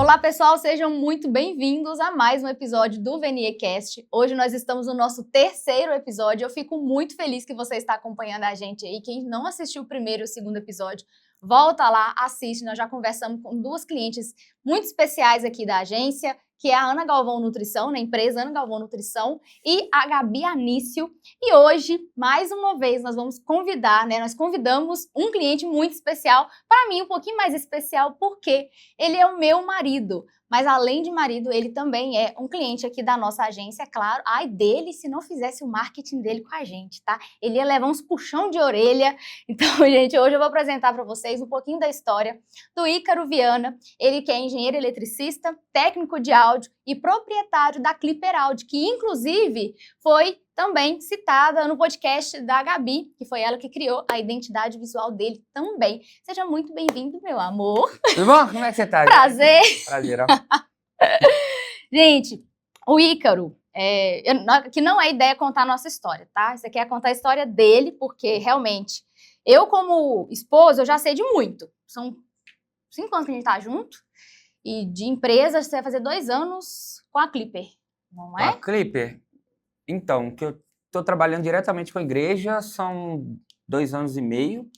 Olá, pessoal, sejam muito bem-vindos a mais um episódio do VNEcast. Hoje nós estamos no nosso terceiro episódio. Eu fico muito feliz que você está acompanhando a gente aí. Quem não assistiu o primeiro e o segundo episódio, volta lá, assiste. Nós já conversamos com duas clientes muito especiais aqui da agência, que é a Ana Galvão Nutrição, na empresa Ana Galvão Nutrição, e a Gabi Anício. E hoje, mais uma vez, nós vamos convidar, nós convidamos um cliente muito especial, para mim um pouquinho mais especial, porque ele é o meu marido. Mas além de marido, ele também é um cliente aqui da nossa agência, é claro. Ai dele se não fizesse o marketing dele com a gente, tá? Ele ia levar uns puxão de orelha. Então, gente, hoje eu vou apresentar para vocês um pouquinho da história do Ícaro Viana. Ele que é engenheiro eletricista, técnico de áudio e proprietário da Clipper Audio, que inclusive foi também citada no podcast da Gabi, que foi ela que criou a identidade visual dele também. Seja muito bem-vindo, meu amor. Tudo bom? Como é que você tá? Prazer. Prazer, ó. Gente, o Ícaro, que não é ideia contar a nossa história, tá? Isso aqui é contar a história dele, porque realmente, eu como esposa, eu já sei de muito. São 5 anos que a gente tá junto, e de empresa, você vai fazer 2 anos com a Clipper, não é? A Clipper? Então, que eu tô trabalhando diretamente com a igreja, são 2 anos e meio,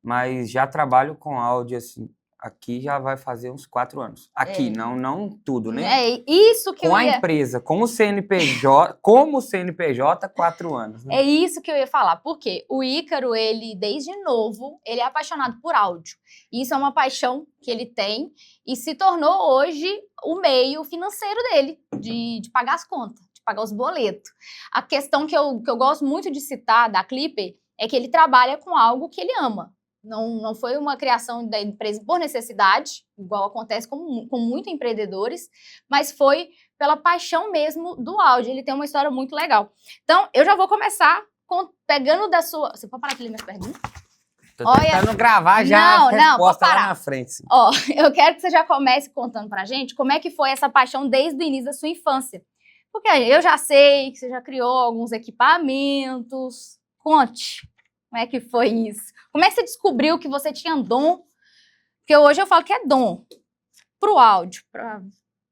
mas já trabalho com áudio, assim, aqui já vai fazer uns 4 anos. Aqui, não tudo, né? É isso que com a empresa, com o CNPJ, como CNPJ, 4 anos. Né? É isso que eu ia falar, porque o Ícaro, ele, desde novo, ele é apaixonado por áudio. Isso é uma paixão que ele tem e se tornou hoje o meio financeiro dele, de pagar as contas, de pagar os boletos. A questão que eu gosto muito de citar da Clipper é que ele trabalha com algo que ele ama. Não foi uma criação da empresa por necessidade, igual acontece com muitos empreendedores, mas foi pela paixão mesmo do áudio. Ele tem uma história muito legal. Então, eu já vou começar pegando da sua... Você pode parar de ler minhas perguntas? Tô tentando gravar já a resposta lá na frente. Sim. Ó, eu quero que você já comece contando pra gente como é que foi essa paixão desde o início da sua infância. Porque eu já sei que você já criou alguns equipamentos. Conte, como é que foi isso? Como é que você descobriu que você tinha dom? Porque hoje eu falo que é dom pro áudio, para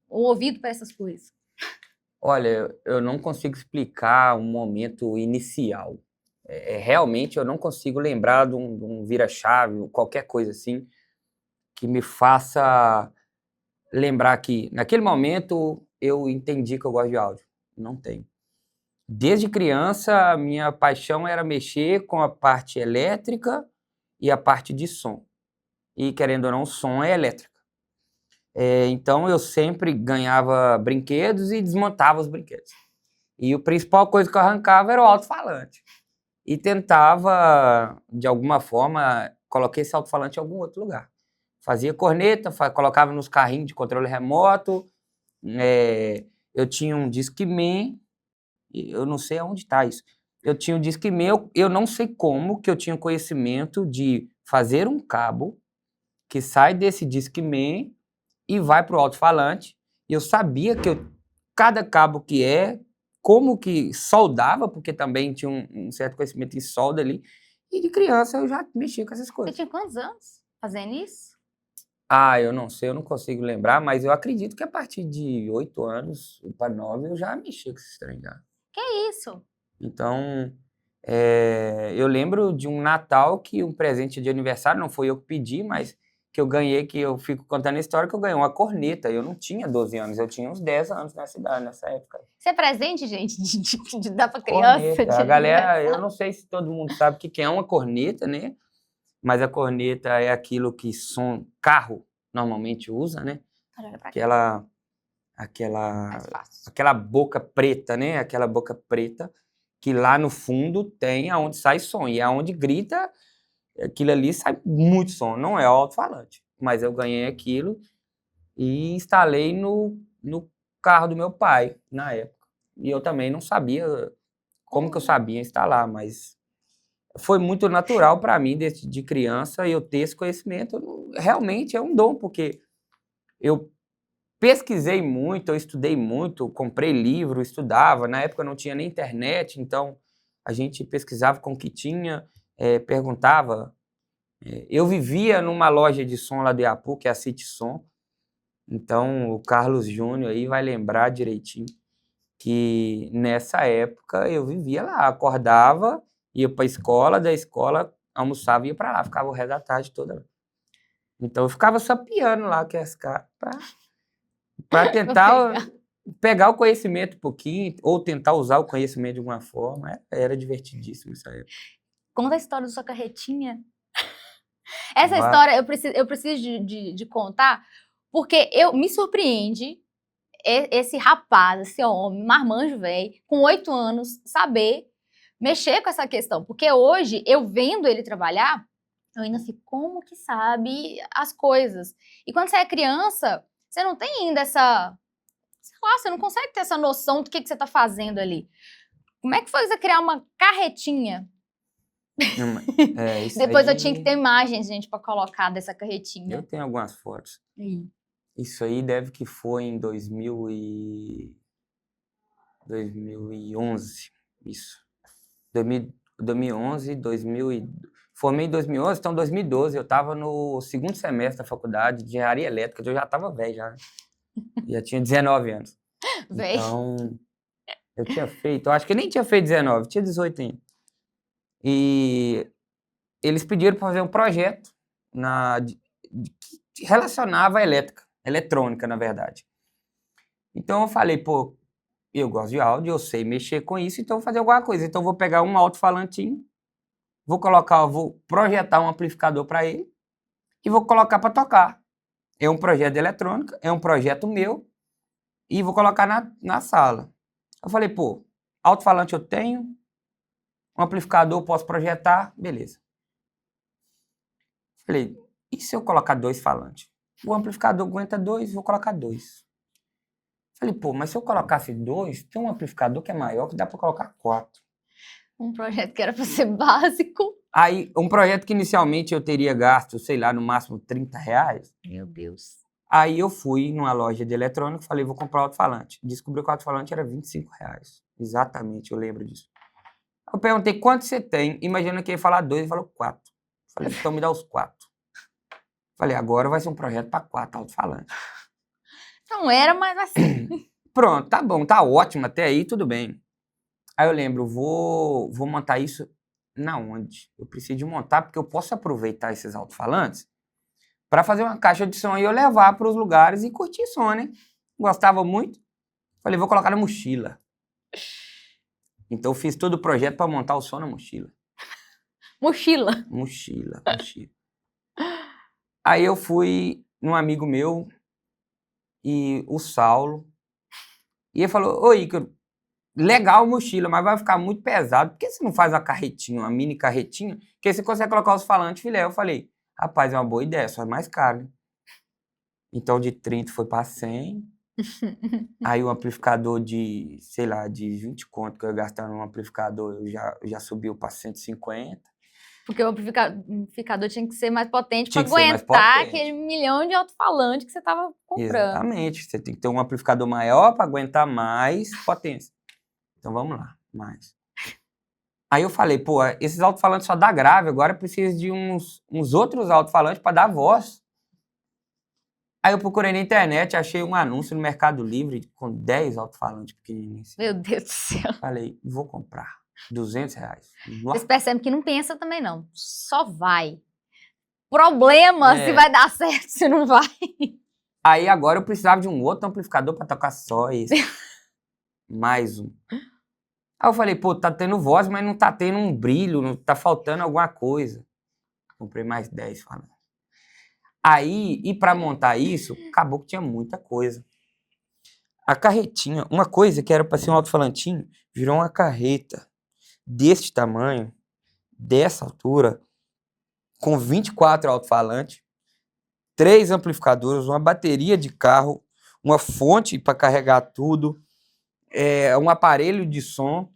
o ouvido, para essas coisas. Olha, eu não consigo explicar um momento inicial. Realmente eu não consigo lembrar de um vira-chave, qualquer coisa assim, que me faça lembrar que naquele momento eu entendi que eu gosto de áudio. Não tem. Desde criança, a minha paixão era mexer com a parte elétrica e a parte de som. E, querendo ou não, o som é elétrica. Então, eu sempre ganhava brinquedos e desmontava os brinquedos. E a principal coisa que eu arrancava era o alto-falante. E tentava, de alguma forma, colocar esse alto-falante em algum outro lugar. Fazia corneta, colocava nos carrinhos de controle remoto. Eu tinha um Discman, eu não sei aonde está isso. Eu tinha um Discman, eu não sei como que eu tinha conhecimento de fazer um cabo que sai desse Discman e vai para o alto-falante. E eu sabia que cada cabo como que soldava, porque também tinha um certo conhecimento em solda ali. E de criança eu já mexia com essas coisas. Você tinha quantos anos fazendo isso? Eu não sei, eu não consigo lembrar, mas eu acredito que a partir de 8 anos para 9 eu já mexia com esse trem já. Que isso? Então, eu lembro de um Natal que um presente de aniversário, não foi eu que pedi, mas que eu ganhei, que eu fico contando a história, que eu ganhei uma corneta. Eu não tinha 12 anos, eu tinha uns 10 anos nessa época. Isso é presente, gente, de dar pra criança? Corneta. A galera, eu não sei se todo mundo sabe o que é uma corneta, né? Mas a corneta é aquilo que carro normalmente usa, né? Aquela boca preta, né? Aquela boca preta que lá no fundo tem aonde sai som. E aonde grita, aquilo ali sai muito som. Não é alto-falante. Mas eu ganhei aquilo e instalei no carro do meu pai, na época. E eu também não sabia como que eu sabia instalar, mas foi muito natural para mim, de criança, eu ter esse conhecimento. Realmente é um dom, porque eu pesquisei muito, eu estudei muito, comprei livro, estudava. Na época não tinha nem internet, então a gente pesquisava com o que tinha, perguntava. Eu vivia numa loja de som lá de Apu, que é a City Som, Então, o Carlos Júnior aí vai lembrar direitinho que nessa época eu vivia lá, acordava, ia para a escola, da escola almoçava e ia para lá, ficava o resto da tarde toda lá. Então eu ficava sapeando lá que as caras para tentar pegar o conhecimento um pouquinho, ou tentar usar o conhecimento de alguma forma. Era divertidíssimo essa época. Conta a história da sua carretinha. Essa Vai. história eu preciso de contar, porque me surpreende esse rapaz, esse homem, marmanjo velho, com 8 anos, saber mexer com essa questão. Porque hoje, eu vendo ele trabalhar, eu ainda fico, como que sabe as coisas? E quando você é criança, você não tem ainda essa... Sei lá, você não consegue ter essa noção do que você está fazendo ali. Como é que foi você criar uma carretinha? Isso Depois aí, eu tinha que ter imagens, gente, para colocar dessa carretinha. eu tenho algumas fotos. Aí. Isso aí deve que foi em 2011. Isso. 2011, formei em 2011, então 2012 eu estava no segundo semestre da faculdade de engenharia elétrica, eu já estava velho já. Já tinha 19 anos. Véi. Então, eu tinha feito, eu acho que eu nem tinha feito 19, tinha 18 ainda. E eles pediram para fazer um projeto que relacionava a eletrônica, na verdade. Então eu falei, pô, eu gosto de áudio, eu sei mexer com isso, então eu vou fazer alguma coisa. Então eu vou pegar um alto-falantinho, vou projetar um amplificador para ele e vou colocar para tocar. É um projeto de eletrônica, é um projeto meu e vou colocar na sala. Eu falei, pô, alto-falante eu tenho, um amplificador eu posso projetar, beleza. Falei, e se eu colocar 2 falantes? O amplificador aguenta 2, vou colocar 2. Falei, pô, mas se eu colocasse 2, tem um amplificador que é maior que dá para colocar 4. Um projeto que era para ser básico. Aí, um projeto que inicialmente eu teria gasto, sei lá, no máximo R$30. Meu Deus. Aí eu fui numa loja de eletrônico, falei, vou comprar o alto-falante. Descobri que o alto-falante era R$25. Exatamente, eu lembro disso. Eu perguntei quanto você tem, imaginando que ele ia falar 2, ele falou 4. Falei, então me dá os 4. Falei, agora vai ser um projeto para 4 alto-falantes. Não era, mas assim. Pronto, tá bom, tá ótimo, até aí tudo bem. Aí eu lembro, vou montar isso na onde? Eu preciso de montar, porque eu posso aproveitar esses alto-falantes para fazer uma caixa de som e eu levar para os lugares e curtir som, né? Gostava muito. Falei, vou colocar na mochila. Então eu fiz todo o projeto para montar o som na mochila. Mochila. Mochila. Aí eu fui num amigo meu, e o Saulo, e ele falou, ô Ícaro, legal mochila, mas vai ficar muito pesado, por que você não faz uma carretinha, uma mini carretinha, que aí você consegue colocar os falantes filé? Eu falei, rapaz, é uma boa ideia, só é mais caro, né? Então de 30 foi para 100, aí o amplificador de, sei lá, de 20 conto que eu ia gastar num amplificador, já subiu para 150. Porque o amplificador tinha que ser mais potente para Tinha que ser mais aguentar potente. aquele milhão de alto-falante que você estava comprando. Exatamente, você tem que ter um amplificador maior para aguentar mais potência. Então vamos lá, mais. Aí eu falei, pô, esses alto-falantes só dá grave, agora eu preciso de uns outros alto-falantes para dar voz. Aí eu procurei na internet, achei um anúncio no Mercado Livre com 10 alto-falantes pequenininhos. Meu Deus do céu. Falei, vou comprar. R$200. Vocês percebem que não pensa também, não. Só vai. Problema se vai dar certo, se não vai. Aí agora eu precisava de um outro amplificador para tocar só esse. Mais um. Aí eu falei, pô, tá tendo voz, mas não tá tendo um brilho, não tá faltando alguma coisa. Comprei mais 10 falantes. Aí, e para montar isso, acabou que tinha muita coisa. A carretinha, uma coisa que era para ser um alto-falantinho, virou uma carreta desse tamanho, dessa altura, com 24 alto-falantes, 3 amplificadores, uma bateria de carro, uma fonte para carregar tudo, um aparelho de som,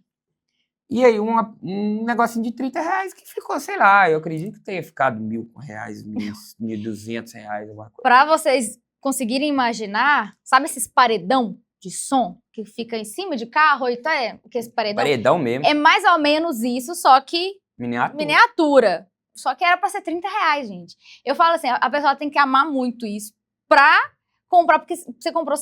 e aí um negocinho de R$30 que ficou, sei lá, eu acredito que tenha ficado R$1.000, R$1.200, alguma coisa. Para vocês conseguirem imaginar, sabe esses paredão de som que fica em cima de carro? Então porque esse Paredão mesmo. É mais ou menos isso, só que miniatura. Só que era para ser R$30, gente. Eu falo assim, a pessoa tem que amar muito isso pra comprar, porque você comprou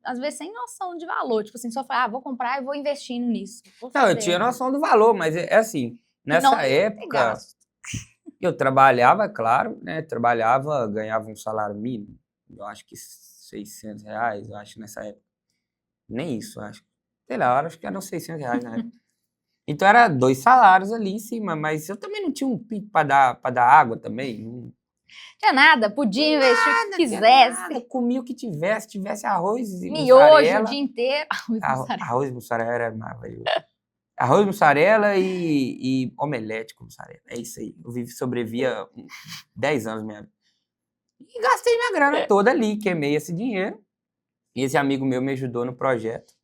às vezes sem noção de valor. Tipo assim, só falar, vou comprar e vou investindo nisso. Não, eu tinha noção do valor, mas é assim, nessa época, eu trabalhava, claro, né? Trabalhava, ganhava um salário mínimo, eu acho que R$600, eu acho, nessa época. Nem isso, eu acho. Sei lá, eu acho que eram R$600 na época. Então era 2 salários ali em cima, mas eu também não tinha um pico para dar água também. Não tinha nada, podia investir o que quisesse. Nada, comia o que tivesse arroz e miojo mussarela. o dia inteiro. Arroz e mussarela era maravilhoso. Arroz, mussarela e omelete com mussarela. É isso aí. Eu sobrevivia 10 anos mesmo. E gastei minha grana toda ali, queimei esse dinheiro. E esse amigo meu me ajudou no projeto.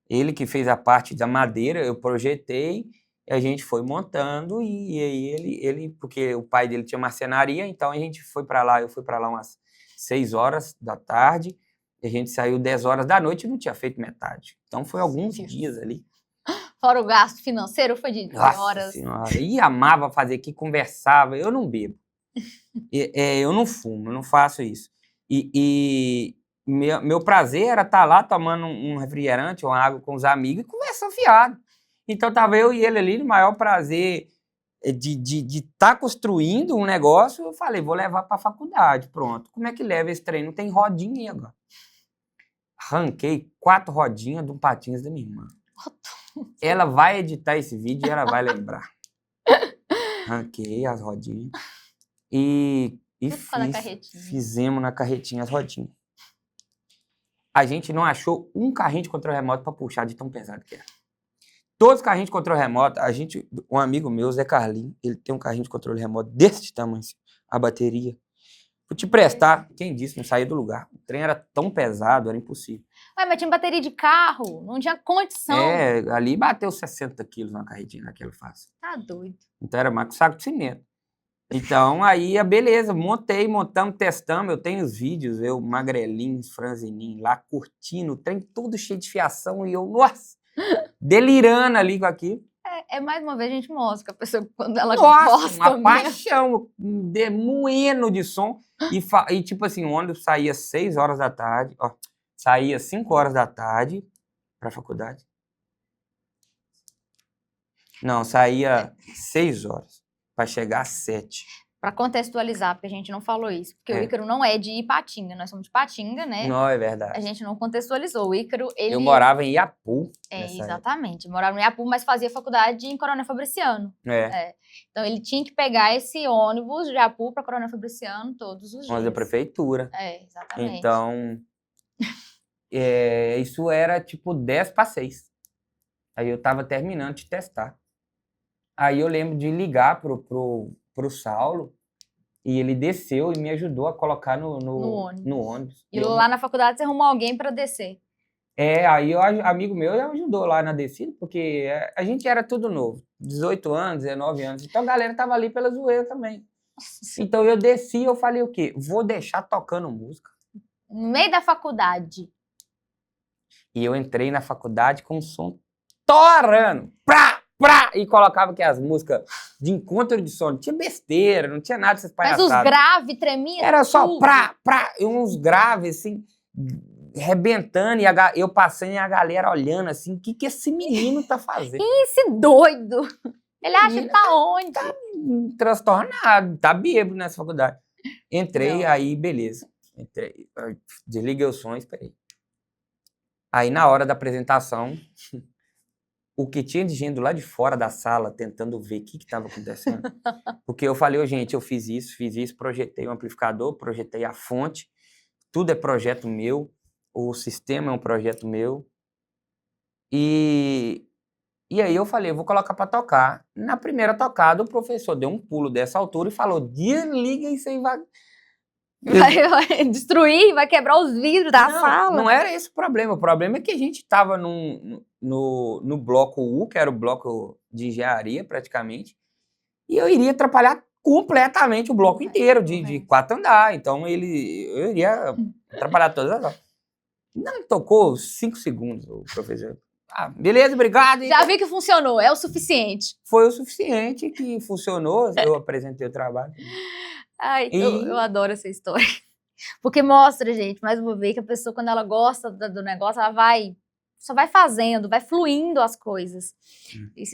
Ele que fez a parte da madeira, eu projetei, e a gente foi montando, e aí ele porque o pai dele tinha marcenaria, então a gente foi para lá, eu fui para lá umas 6 horas da tarde, e a gente saiu 10 horas da noite e não tinha feito metade. Então foi alguns dias ali. Fora o gasto financeiro, foi de Nossa horas. Senhora, e amava fazer aqui, conversava, eu não bebo. Eu não fumo, eu não faço isso. Meu prazer era estar lá tomando um refrigerante ou uma água com os amigos e conversando fiado. Então tava eu e ele ali no maior prazer de estar construindo um negócio. Eu falei, vou levar para a faculdade, pronto. Como é que leva esse trem? Não tem rodinha agora. Arranquei 4 rodinhas de um patins da minha irmã. Ela vai editar esse vídeo e ela vai lembrar. Arranquei as rodinhas e fizemos na carretinha as rodinhas. A gente não achou um carrinho de controle remoto para puxar de tão pesado que era. Todos os carrinhos de controle remoto, um amigo meu, Zé Carlinhos, ele tem um carrinho de controle remoto desse tamanho, assim, a bateria. Vou te prestar, quem disse, não saía do lugar. O trem era tão pesado, era impossível. Mas tinha bateria de carro, não tinha condição. Ali bateu 60 quilos na carretinha naquela face. Tá doido. Então era mais que saco de cimento. Então, aí, beleza, montamos, testamos, eu tenho os vídeos, eu magrelinho, franzininho, lá curtindo, o trem todo cheio de fiação, e eu, nossa, delirando ali com aquilo. Mais uma vez a gente mostra que a pessoa, quando ela gosta uma paixão, moendo de som, e tipo assim, o ônibus saía 6 horas da tarde, saía 5 horas da tarde pra faculdade. Não, saía 6 horas. Para chegar às 7. Para contextualizar, porque a gente não falou isso. Porque o Ícaro não é de Ipatinga, nós somos de Patinga, né? Não, é verdade. A gente não contextualizou. O Ícaro, ele... Eu morava em Iapu. Exatamente. Morava em Iapu, mas fazia faculdade em Coronel Fabriciano. Então ele tinha que pegar esse ônibus de Iapu para Coronel Fabriciano todos os dias. Mas da prefeitura. Exatamente. Então, isso era tipo 10 para 6. Aí eu tava terminando de testar. Aí eu lembro de ligar pro Saulo e ele desceu e me ajudou a colocar no ônibus. E lá na faculdade você arrumou alguém para descer? Aí o amigo meu ajudou lá na descida, porque a gente era tudo novo. 18 anos, 19 anos. Então a galera tava ali pela zoeira também. Nossa. Então eu desci e eu falei o quê? Vou deixar tocando música. No meio da faculdade. E eu entrei na faculdade com o som torando. E colocava aqui as músicas de encontro de som. Não tinha besteira, não tinha nada dessas palhaçadas. Mas os graves tremiam. Era só e uns graves, assim, rebentando. E eu passando e a galera olhando assim: o que esse menino tá fazendo? Esse doido! Ele acha que tá onde? Tá transtornado, tá bêbado nessa faculdade. Entrei, aí beleza. Desliguei o som e esperei. Aí na hora da apresentação. O que tinha de gente lá de fora da sala tentando ver o que estava acontecendo. Porque eu falei, gente, eu fiz isso, projetei o amplificador, projetei a fonte, tudo é projeto meu, o sistema é um projeto meu. E aí eu falei, eu vou colocar para tocar. Na primeira tocada, o professor deu um pulo dessa altura e falou, desliga isso aí, vai destruir, vai quebrar os vidros da sala. Não era esse o problema. O problema é que a gente estava no bloco U, que era o bloco de engenharia, praticamente, e eu iria atrapalhar completamente o bloco inteiro, de 4 andares. Então, eu iria atrapalhar todas as horas. Não tocou 5 segundos, o professor. Beleza, obrigado. Já vi que funcionou, é o suficiente. Foi o suficiente que funcionou, eu apresentei o trabalho. Eu adoro essa história. Porque mostra, gente, mais uma vez, que a pessoa, quando ela gosta do negócio, ela só vai fazendo, vai fluindo as coisas.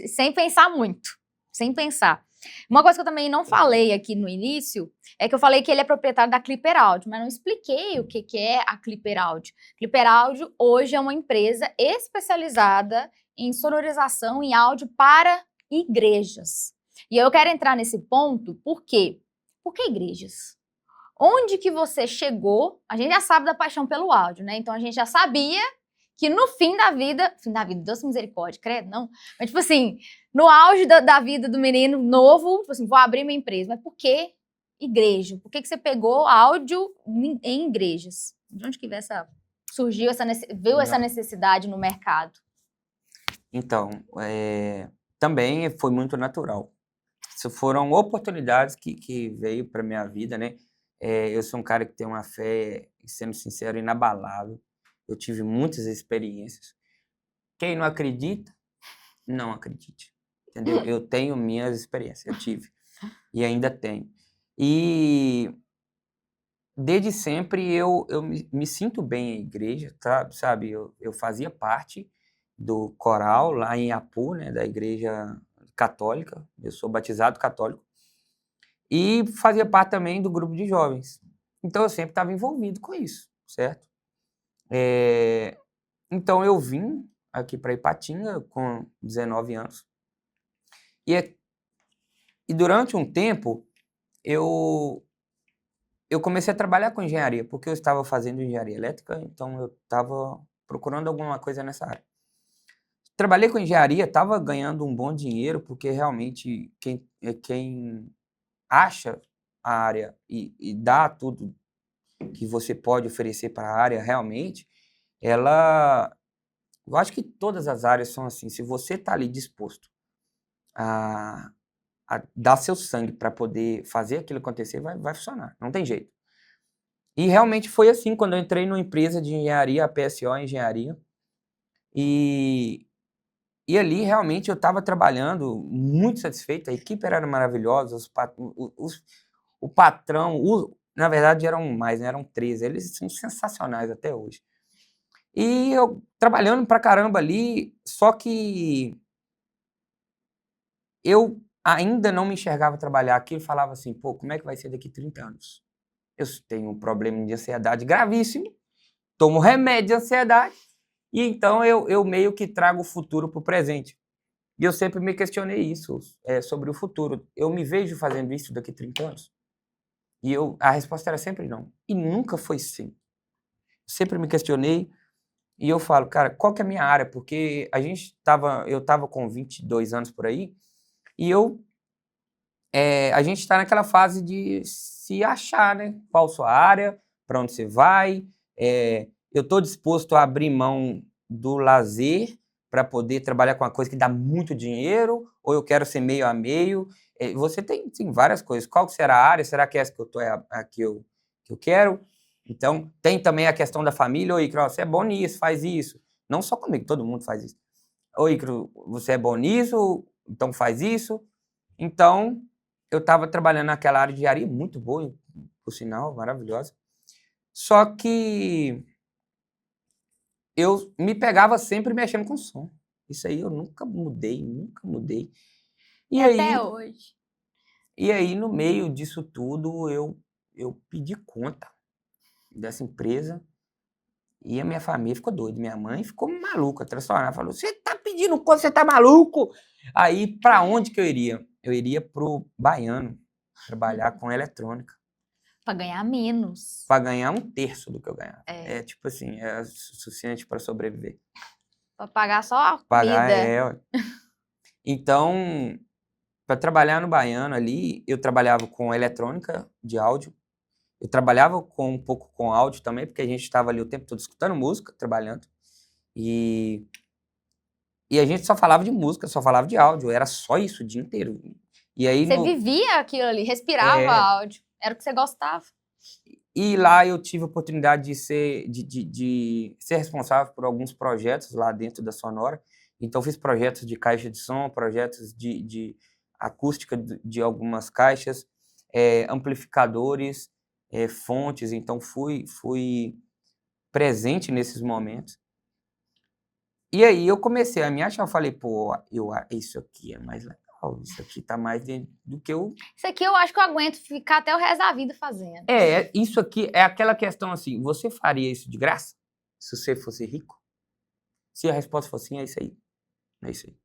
Sem pensar muito, sem pensar. Uma coisa que eu também não falei aqui no início, é que eu falei que ele é proprietário da Clipper Audio, mas não expliquei o que é a Clipper Audio. Clipper Audio hoje é uma empresa especializada em sonorização em áudio para igrejas. E eu quero entrar nesse ponto, por quê? Por que igrejas? Onde que você chegou? A gente já sabe da paixão pelo áudio, né? Então a gente já sabia que no fim da vida, Deus misericórdia, credo, não. Mas tipo assim, no auge da vida do menino novo, tipo assim, vou abrir minha empresa. Mas por que igreja? Por que você pegou áudio em igrejas? De onde que surgiu essa necessidade no mercado? Então, também foi muito natural. Isso foram oportunidades que veio para minha vida, né? Eu sou um cara que tem uma fé, sendo sincero, inabalável. Eu tive muitas experiências. Quem não acredita, não acredite. Entendeu? Eu tenho minhas experiências, eu tive. E ainda tenho. E desde sempre eu me sinto bem em igreja, sabe? Eu fazia parte do coral lá em Apu, né? Da igreja católica. Eu sou batizado católico. E fazia parte também do grupo de jovens. Então eu sempre estava envolvido com isso, certo? Então eu vim aqui para Ipatinga com 19 anos. E durante um tempo eu comecei a trabalhar com engenharia, porque eu estava fazendo engenharia elétrica, então eu estava procurando alguma coisa nessa área. Trabalhei com engenharia, estava ganhando um bom dinheiro, porque realmente quem acha a área e dá tudo que você pode oferecer para a área realmente, eu acho que todas as áreas são assim, se você está ali disposto a dar seu sangue para poder fazer aquilo acontecer, vai funcionar, não tem jeito. E realmente foi assim, quando eu entrei numa empresa de engenharia, a PSO Engenharia, e ali realmente eu estava trabalhando muito satisfeito, a equipe era maravilhosa, o patrão, na verdade eram mais, né? Eram 13, eles são sensacionais até hoje. E eu trabalhando pra caramba ali, só que eu ainda não me enxergava trabalhar aquilo e falava assim, pô, como é que vai ser daqui 30 anos? Eu tenho um problema de ansiedade gravíssimo, tomo remédio de ansiedade, e então eu meio que trago o futuro pro presente. E eu sempre me questionei isso, sobre o futuro. Eu me vejo fazendo isso daqui 30 anos? E a resposta era sempre não. E nunca foi sim. Sempre me questionei e eu falo, cara, qual que é a minha área? Porque eu estava com 22 anos por aí e a gente está naquela fase de se achar, né? Qual a sua área, para onde você vai. Eu estou disposto a abrir mão do lazer para poder trabalhar com uma coisa que dá muito dinheiro, ou eu quero ser meio a meio. Você tem várias coisas. Qual que será a área? Será que essa que eu tô que eu quero? Então, tem também a questão da família. Oi, Icaro, você é bom nisso, faz isso. Não só comigo, todo mundo faz isso. Oi, Icaro, você é bom nisso, então faz isso. Então, eu estava trabalhando naquela área de engenharia, muito boa, por sinal, maravilhosa. Só que eu me pegava sempre mexendo com som. Isso aí eu nunca mudei, nunca mudei. E até hoje. E aí, no meio disso tudo, eu pedi conta dessa empresa e a minha família ficou doida. Minha mãe ficou maluca, transtornada. Falou, você tá pedindo conta, você tá maluco? Aí, para onde que eu iria? Eu iria pro Baiano, trabalhar com eletrônica. Para ganhar menos. Para ganhar 1/3 do que eu ganhava. Tipo assim, é suficiente para sobreviver. Para pagar só a comida. Então, para trabalhar no Baiano ali, eu trabalhava com eletrônica de áudio. Eu trabalhava um pouco com áudio também, porque a gente estava ali o tempo todo escutando música, trabalhando. E a gente só falava de música, só falava de áudio. Era só isso o dia inteiro. E aí, você vivia aquilo ali, respirava áudio. Era o que você gostava. E lá eu tive a oportunidade de ser responsável por alguns projetos lá dentro da Sonora. Então, fiz projetos de caixa de som, projetos de acústica de algumas caixas, amplificadores, fontes, então fui presente nesses momentos. E aí eu comecei a me achar, eu falei, pô, isso aqui é mais legal, isso aqui tá mais dentro do que eu... Isso aqui eu acho que eu aguento ficar até o resto da vida fazendo. Isso aqui é aquela questão assim, você faria isso de graça? Se você fosse rico? Se a resposta fosse sim, é isso aí. É isso aí.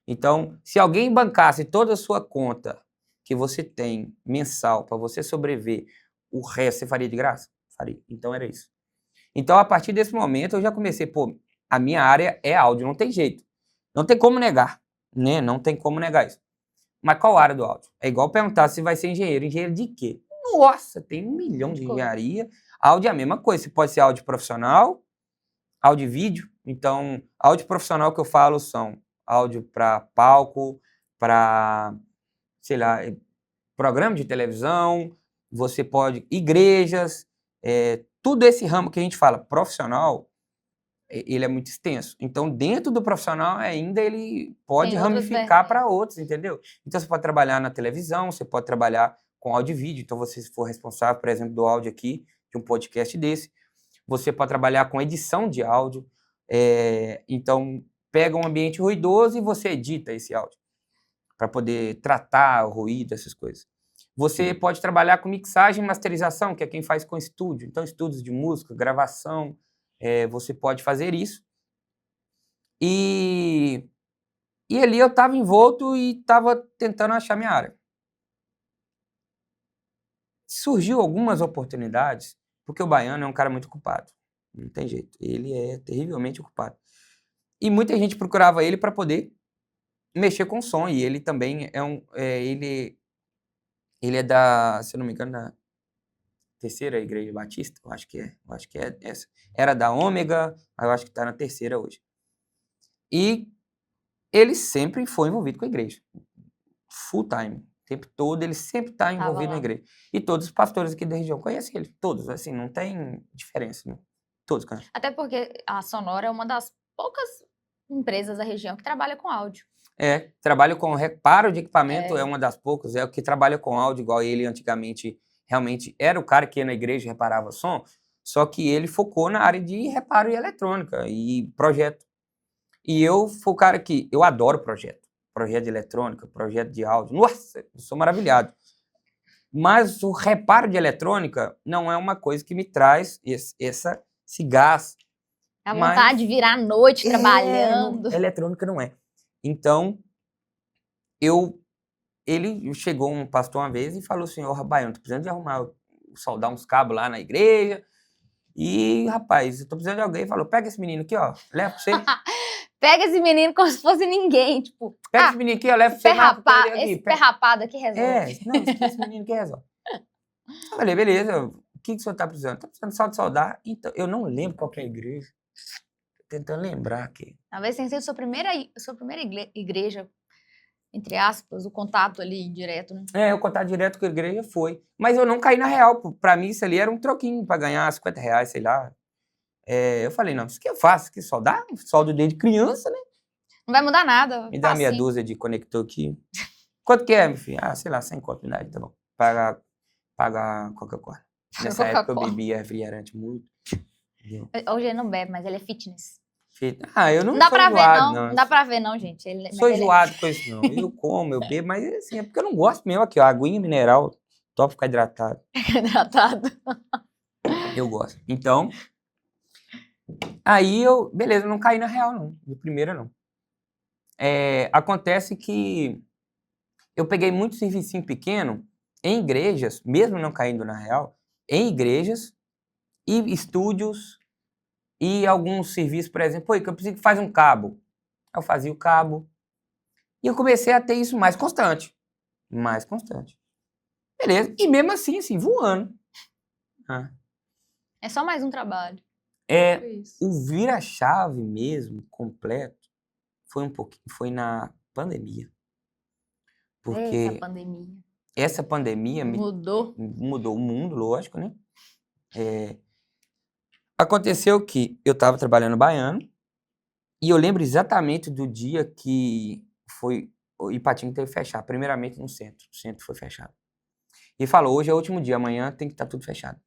Então, se alguém bancasse toda a sua conta que você tem mensal para você sobreviver, o resto você faria de graça? Faria. Então era isso. Então, a partir desse momento, eu já comecei, pô, a minha área é áudio, não tem jeito. Não tem como negar, né? Não tem como negar isso. Mas qual área do áudio? É igual perguntar se vai ser engenheiro. Engenheiro de quê? Nossa, tem 1 milhão de engenharia. Áudio é a mesma coisa. Você pode ser áudio profissional, áudio e vídeo. Então, áudio profissional que eu falo são áudio para palco, para, sei lá, programa de televisão, você pode... igrejas, tudo esse ramo que a gente fala profissional, ele é muito extenso. Então, dentro do profissional, ainda ele pode ramificar para outros, entendeu? Então, você pode trabalhar na televisão, você pode trabalhar com áudio e vídeo. Então, você for responsável, por exemplo, do áudio aqui, de um podcast desse. Você pode trabalhar com edição de áudio. Então, pega um ambiente ruidoso e você edita esse áudio para poder tratar o ruído, essas coisas. Você pode trabalhar com mixagem e masterização, que é quem faz com estúdio. Então, estúdios de música, gravação, você pode fazer isso. E ali eu estava envolto e estava tentando achar minha área. Surgiu algumas oportunidades, porque o baiano é um cara muito ocupado. Não tem jeito. Ele é terrivelmente ocupado. E muita gente procurava ele para poder mexer com som. E ele também ele é da, se eu não me engano, da terceira igreja batista, eu acho que é essa. Era da Ômega, mas eu acho que está na terceira hoje. E ele sempre foi envolvido com a igreja. Full time. O tempo todo ele sempre está envolvido na igreja. E todos os pastores aqui da região conhecem ele. Todos, assim, não tem diferença. Né? Todos conhecem. Até porque a Sonora é uma das poucas empresas da região que trabalha com áudio. Trabalha com reparo de equipamento, é uma das poucas, é o que trabalha com áudio, igual ele antigamente realmente era o cara que ia na igreja e reparava som, só que ele focou na área de reparo e eletrônica e projeto. E eu fui o cara que, eu adoro projeto de eletrônica, projeto de áudio, nossa, eu sou maravilhado. Mas o reparo de eletrônica não é uma coisa que me traz esse gás. A vontade de virar à noite trabalhando. Eletrônica não é. Então, ele chegou um pastor uma vez e falou assim, Baiano, tô precisando de soldar uns cabos lá na igreja. E, rapaz, eu tô precisando de alguém. Ele falou, pega esse menino aqui, ó, leva pra você. Pega esse menino como se fosse ninguém, tipo... Pega esse menino aqui, ó, leva pra você. Esse pé rapado aqui resolve. Esse menino aqui resolve. Eu falei, beleza, o que o senhor tá precisando? Tá precisando só de soldar. Então, eu não lembro qual que é a igreja. Tô tentando lembrar aqui. Talvez tenha sido sua primeira igreja, entre aspas, o contato ali direto, né? O contato direto com a igreja foi. Mas eu não caí na real. Pra mim, isso ali era um troquinho pra ganhar R$50, sei lá. Eu falei, não, isso aqui eu faço, que soldar, soldo desde criança, né? Não vai mudar nada. Me dá meia dúzia de conector aqui. Quanto que é, meu filho? Sei lá, 100 conto, tá bom. Paga Coca-Cola. Nessa época eu bebia refrigerante muito. Hoje ele não bebe, mas ele é fitness. Eu não dá sou pra enjoado, ver, não. Não dá pra ver, não, gente. Sou enjoado com isso, não. Eu como, eu bebo, mas assim, é porque eu não gosto mesmo. Aqui, ó, aguinha mineral, top ficar hidratado. Hidratado. Eu gosto. Então, aí beleza, eu não caí na real, não. De primeira, não. Acontece que eu peguei muito servicinho pequeno em igrejas, mesmo não caindo na real, em igrejas e estúdios e alguns serviços, por exemplo, que eu preciso que faz um cabo. Eu fazia o cabo e eu comecei a ter isso mais constante. Mais constante. Beleza. E mesmo assim, voando. É só mais um trabalho. O vira-chave mesmo, completo, foi na pandemia. Porque essa pandemia mudou o mundo, lógico, né? Aconteceu que eu estava trabalhando no Baiano e eu lembro exatamente do dia que o Ipatinga teve que fechar. Primeiramente no centro. O centro foi fechado. E falou, hoje é o último dia, amanhã tem que estar tudo fechado.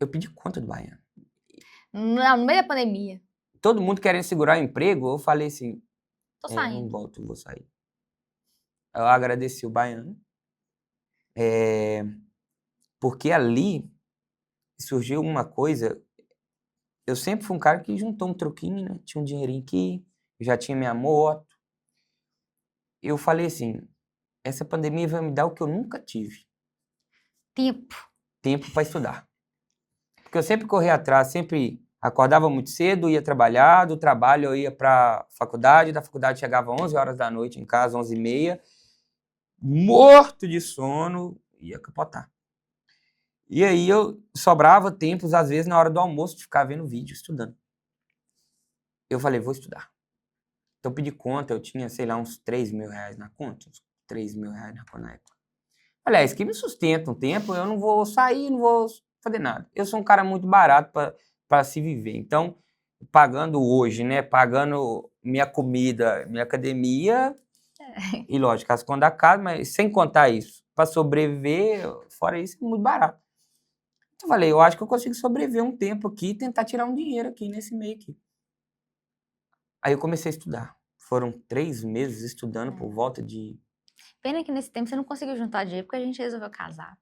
Eu pedi conta do baiano. Não, no meio da pandemia. Todo mundo querendo segurar o emprego, eu falei assim, Tô não saindo. volto, vou sair. Eu agradeci o baiano, porque ali surgiu uma coisa, eu sempre fui um cara que juntou um troquinho, né? Tinha um dinheirinho aqui, já tinha minha moto. Eu falei assim, essa pandemia vai me dar o que eu nunca tive. Tempo para estudar. Porque eu sempre corri atrás, sempre acordava muito cedo, ia trabalhar, do trabalho eu ia para faculdade, da faculdade chegava 11 horas da noite em casa, 11h30, morto de sono, ia capotar. E aí eu sobrava tempos, às vezes, na hora do almoço, de ficar vendo vídeo, estudando. Eu falei, vou estudar. Então, pedi conta, eu tinha, sei lá, uns 3 mil reais na conta, uns 3 mil reais na conta na época. Aliás, que me sustenta um tempo, eu não vou sair, não vou fazer nada. Eu sou um cara muito barato para se viver. Então, pagando hoje, né, pagando minha comida, minha academia, e lógico, as contas da casa, mas sem contar isso, para sobreviver, fora isso, é muito barato. Eu falei, eu acho que eu consigo sobreviver um tempo aqui e tentar tirar um dinheiro aqui nesse meio aqui. Aí eu comecei a estudar. Foram 3 meses estudando por volta de... Pena que nesse tempo você não conseguiu juntar dinheiro porque a gente resolveu casar.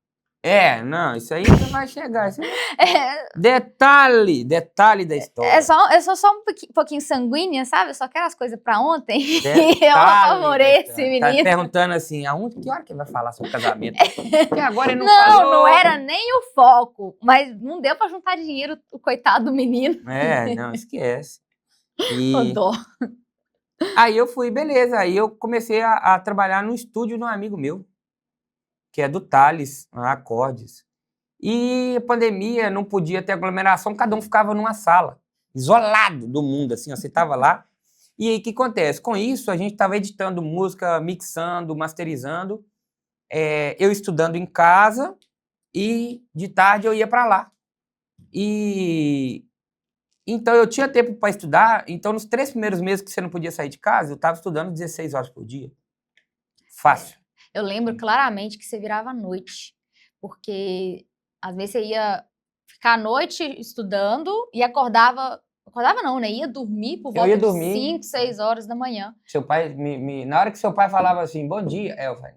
Não, isso aí ainda vai chegar. Isso aí... É, Detalhe da história. eu sou só um pouquinho sanguínea, sabe? Eu só quero as coisas pra ontem. E eu Detalhe apavorei da esse história. Tá menino. perguntando assim, que hora que ele vai falar sobre casamento? Porque agora ele não Não, falou. não era nem o foco. Mas não deu pra juntar dinheiro, o coitado do menino. Não, esquece. Ô, dó. Aí eu fui, beleza. Aí eu comecei a trabalhar no estúdio de um amigo meu, que é do Thales, Acordes. E a pandemia, não podia ter aglomeração, cada um ficava numa sala, isolado do mundo, assim, ó, você estava lá. E aí, o que acontece? Com isso, a gente estava editando música, mixando, masterizando, eu estudando em casa e de tarde eu ia para lá. E então eu tinha tempo para estudar, então nos 3 primeiros meses que você não podia sair de casa, eu estava estudando 16 horas por dia. Fácil. Eu lembro claramente que você virava à noite, porque às vezes você ia ficar à noite estudando e acordava não, né? Ia dormir por Eu volta ia de dormir. 5, 6 horas da manhã. Seu pai, na hora que seu pai falava assim, bom dia, eu falei,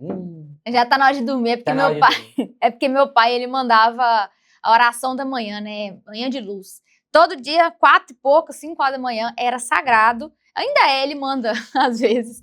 Já tá na hora de dormir, é porque tá na hora meu de pai, dormir. é porque meu pai, ele mandava a oração da manhã, né? Manhã de luz. Todo dia, 4 e pouco, 5 horas da manhã, era sagrado. Ainda é, ele manda, às vezes,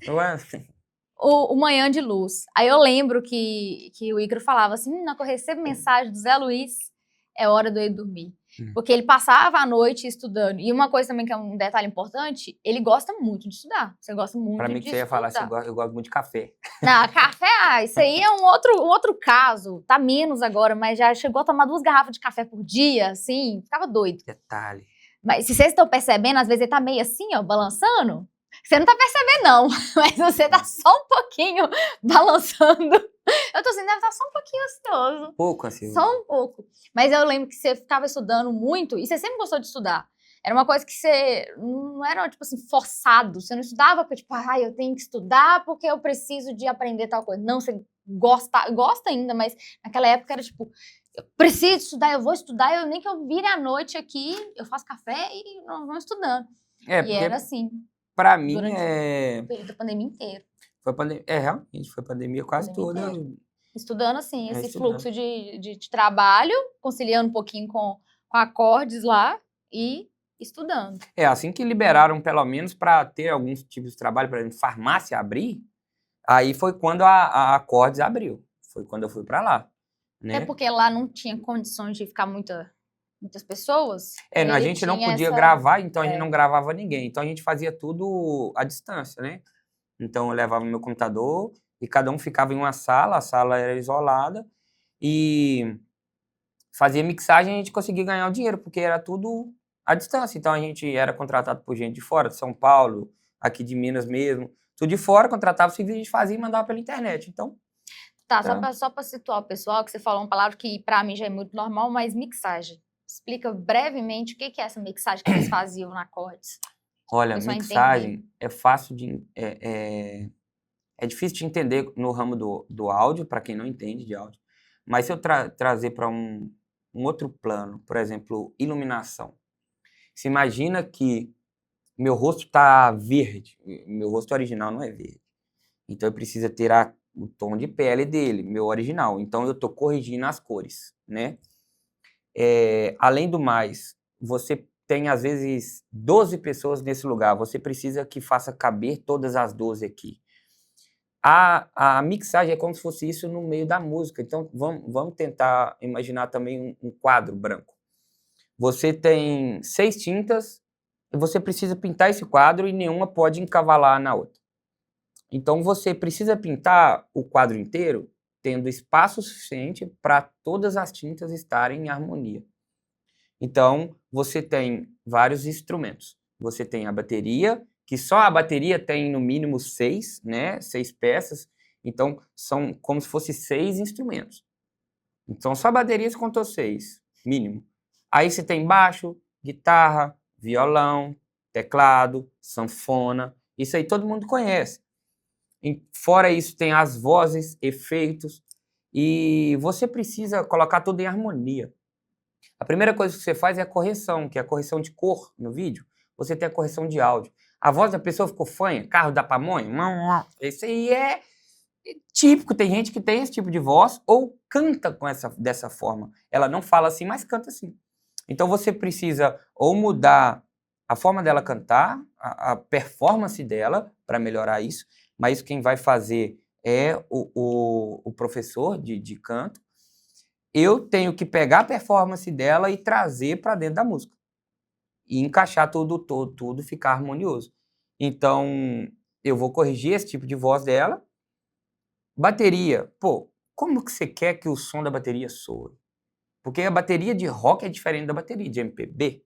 o manhã de luz. Aí eu lembro que o Ícaro falava assim, na que eu recebo mensagem do Zé Luiz, é hora de eu ir dormir. Porque ele passava a noite estudando. E uma coisa também que é um detalhe importante, ele gosta muito de estudar. Você gosta muito de estudar. Pra mim que você ia falar assim, eu gosto muito de café. Não, café, isso aí é um outro caso. Tá menos agora, mas já chegou a tomar 2 garrafas de café por dia, assim, ficava doido. Detalhe. Mas se vocês estão percebendo, às vezes ele tá meio assim, ó, balançando. Você não tá percebendo, não. Mas você tá só um pouquinho balançando. Eu tô assim, deve estar só um pouquinho ansioso. Pouco ansioso. Só um pouco. Mas eu lembro que você ficava estudando muito e você sempre gostou de estudar. Era uma coisa que você não era, tipo assim, forçado. Você não estudava porque, tipo, eu tenho que estudar porque eu preciso de aprender tal coisa. Não, você gosta ainda, mas naquela época era tipo, eu preciso estudar, eu vou estudar, nem que eu vire à noite aqui, eu faço café e não vou estudando. Porque E era assim. Pra mim, durante o período da pandemia inteiro. Foi pandemia. Realmente, foi pandemia quase toda. Estudando, assim, esse estudando. fluxo de trabalho, conciliando um pouquinho com acordes lá e estudando. Assim que liberaram, pelo menos, para ter alguns tipos de trabalho, por exemplo, farmácia abrir, aí foi quando a Acordes abriu. Foi quando eu fui para lá. Né? É porque lá não tinha condições de ficar muitas pessoas. A gente não podia gravar, então a gente não gravava ninguém. Então a gente fazia tudo à distância, né? Então eu levava meu computador e cada um ficava em uma sala, a sala era isolada e fazia mixagem e a gente conseguia ganhar o dinheiro, porque era tudo à distância. Então a gente era contratado por gente de fora, de São Paulo, aqui de Minas mesmo, tudo de fora, contratava o serviço, a gente fazia e mandava pela internet. Então, tá. Só para situar o pessoal, que você falou uma palavra que para mim já é muito normal, mas mixagem. Explica brevemente o que é essa mixagem que vocês faziam na Acordes. Olha, mixagem é fácil de... É difícil de entender no ramo do áudio, para quem não entende de áudio. Mas se eu trazer para um outro plano, por exemplo, iluminação. Você imagina que meu rosto está verde, meu rosto original não é verde. Então, eu preciso ter o tom de pele dele, meu original. Então, eu estou corrigindo as cores, né? Além do mais, você tem, às vezes, 12 pessoas nesse lugar. Você precisa que faça caber todas as 12 aqui. A mixagem é como se fosse isso no meio da música. Então, vamos tentar imaginar também um quadro branco. Você tem 6 tintas e você precisa pintar esse quadro e nenhuma pode encavalar na outra. Então, você precisa pintar o quadro inteiro tendo espaço suficiente para todas as tintas estarem em harmonia. Então, você tem vários instrumentos. Você tem a bateria, que só a bateria tem no mínimo 6, né? 6 peças. Então, são como se fossem 6 instrumentos. Então, só a bateria você contou 6, mínimo. Aí você tem baixo, guitarra, violão, teclado, sanfona. Isso aí todo mundo conhece. Fora isso, tem as vozes, efeitos. E você precisa colocar tudo em harmonia. A primeira coisa que você faz é a correção, que é a correção de cor no vídeo. Você tem a correção de áudio. A voz da pessoa ficou fanha, carro da pamonha. Isso aí é típico. Tem gente que tem esse tipo de voz ou canta dessa forma. Ela não fala assim, mas canta assim. Então você precisa ou mudar a forma dela cantar, a performance dela, para melhorar isso. Mas quem vai fazer é o professor de canto. Eu tenho que pegar a performance dela e trazer para dentro da música. E encaixar tudo ficar harmonioso. Então, eu vou corrigir esse tipo de voz dela. Bateria. Pô, como que você quer que o som da bateria soe? Porque a bateria de rock é diferente da bateria de MPB.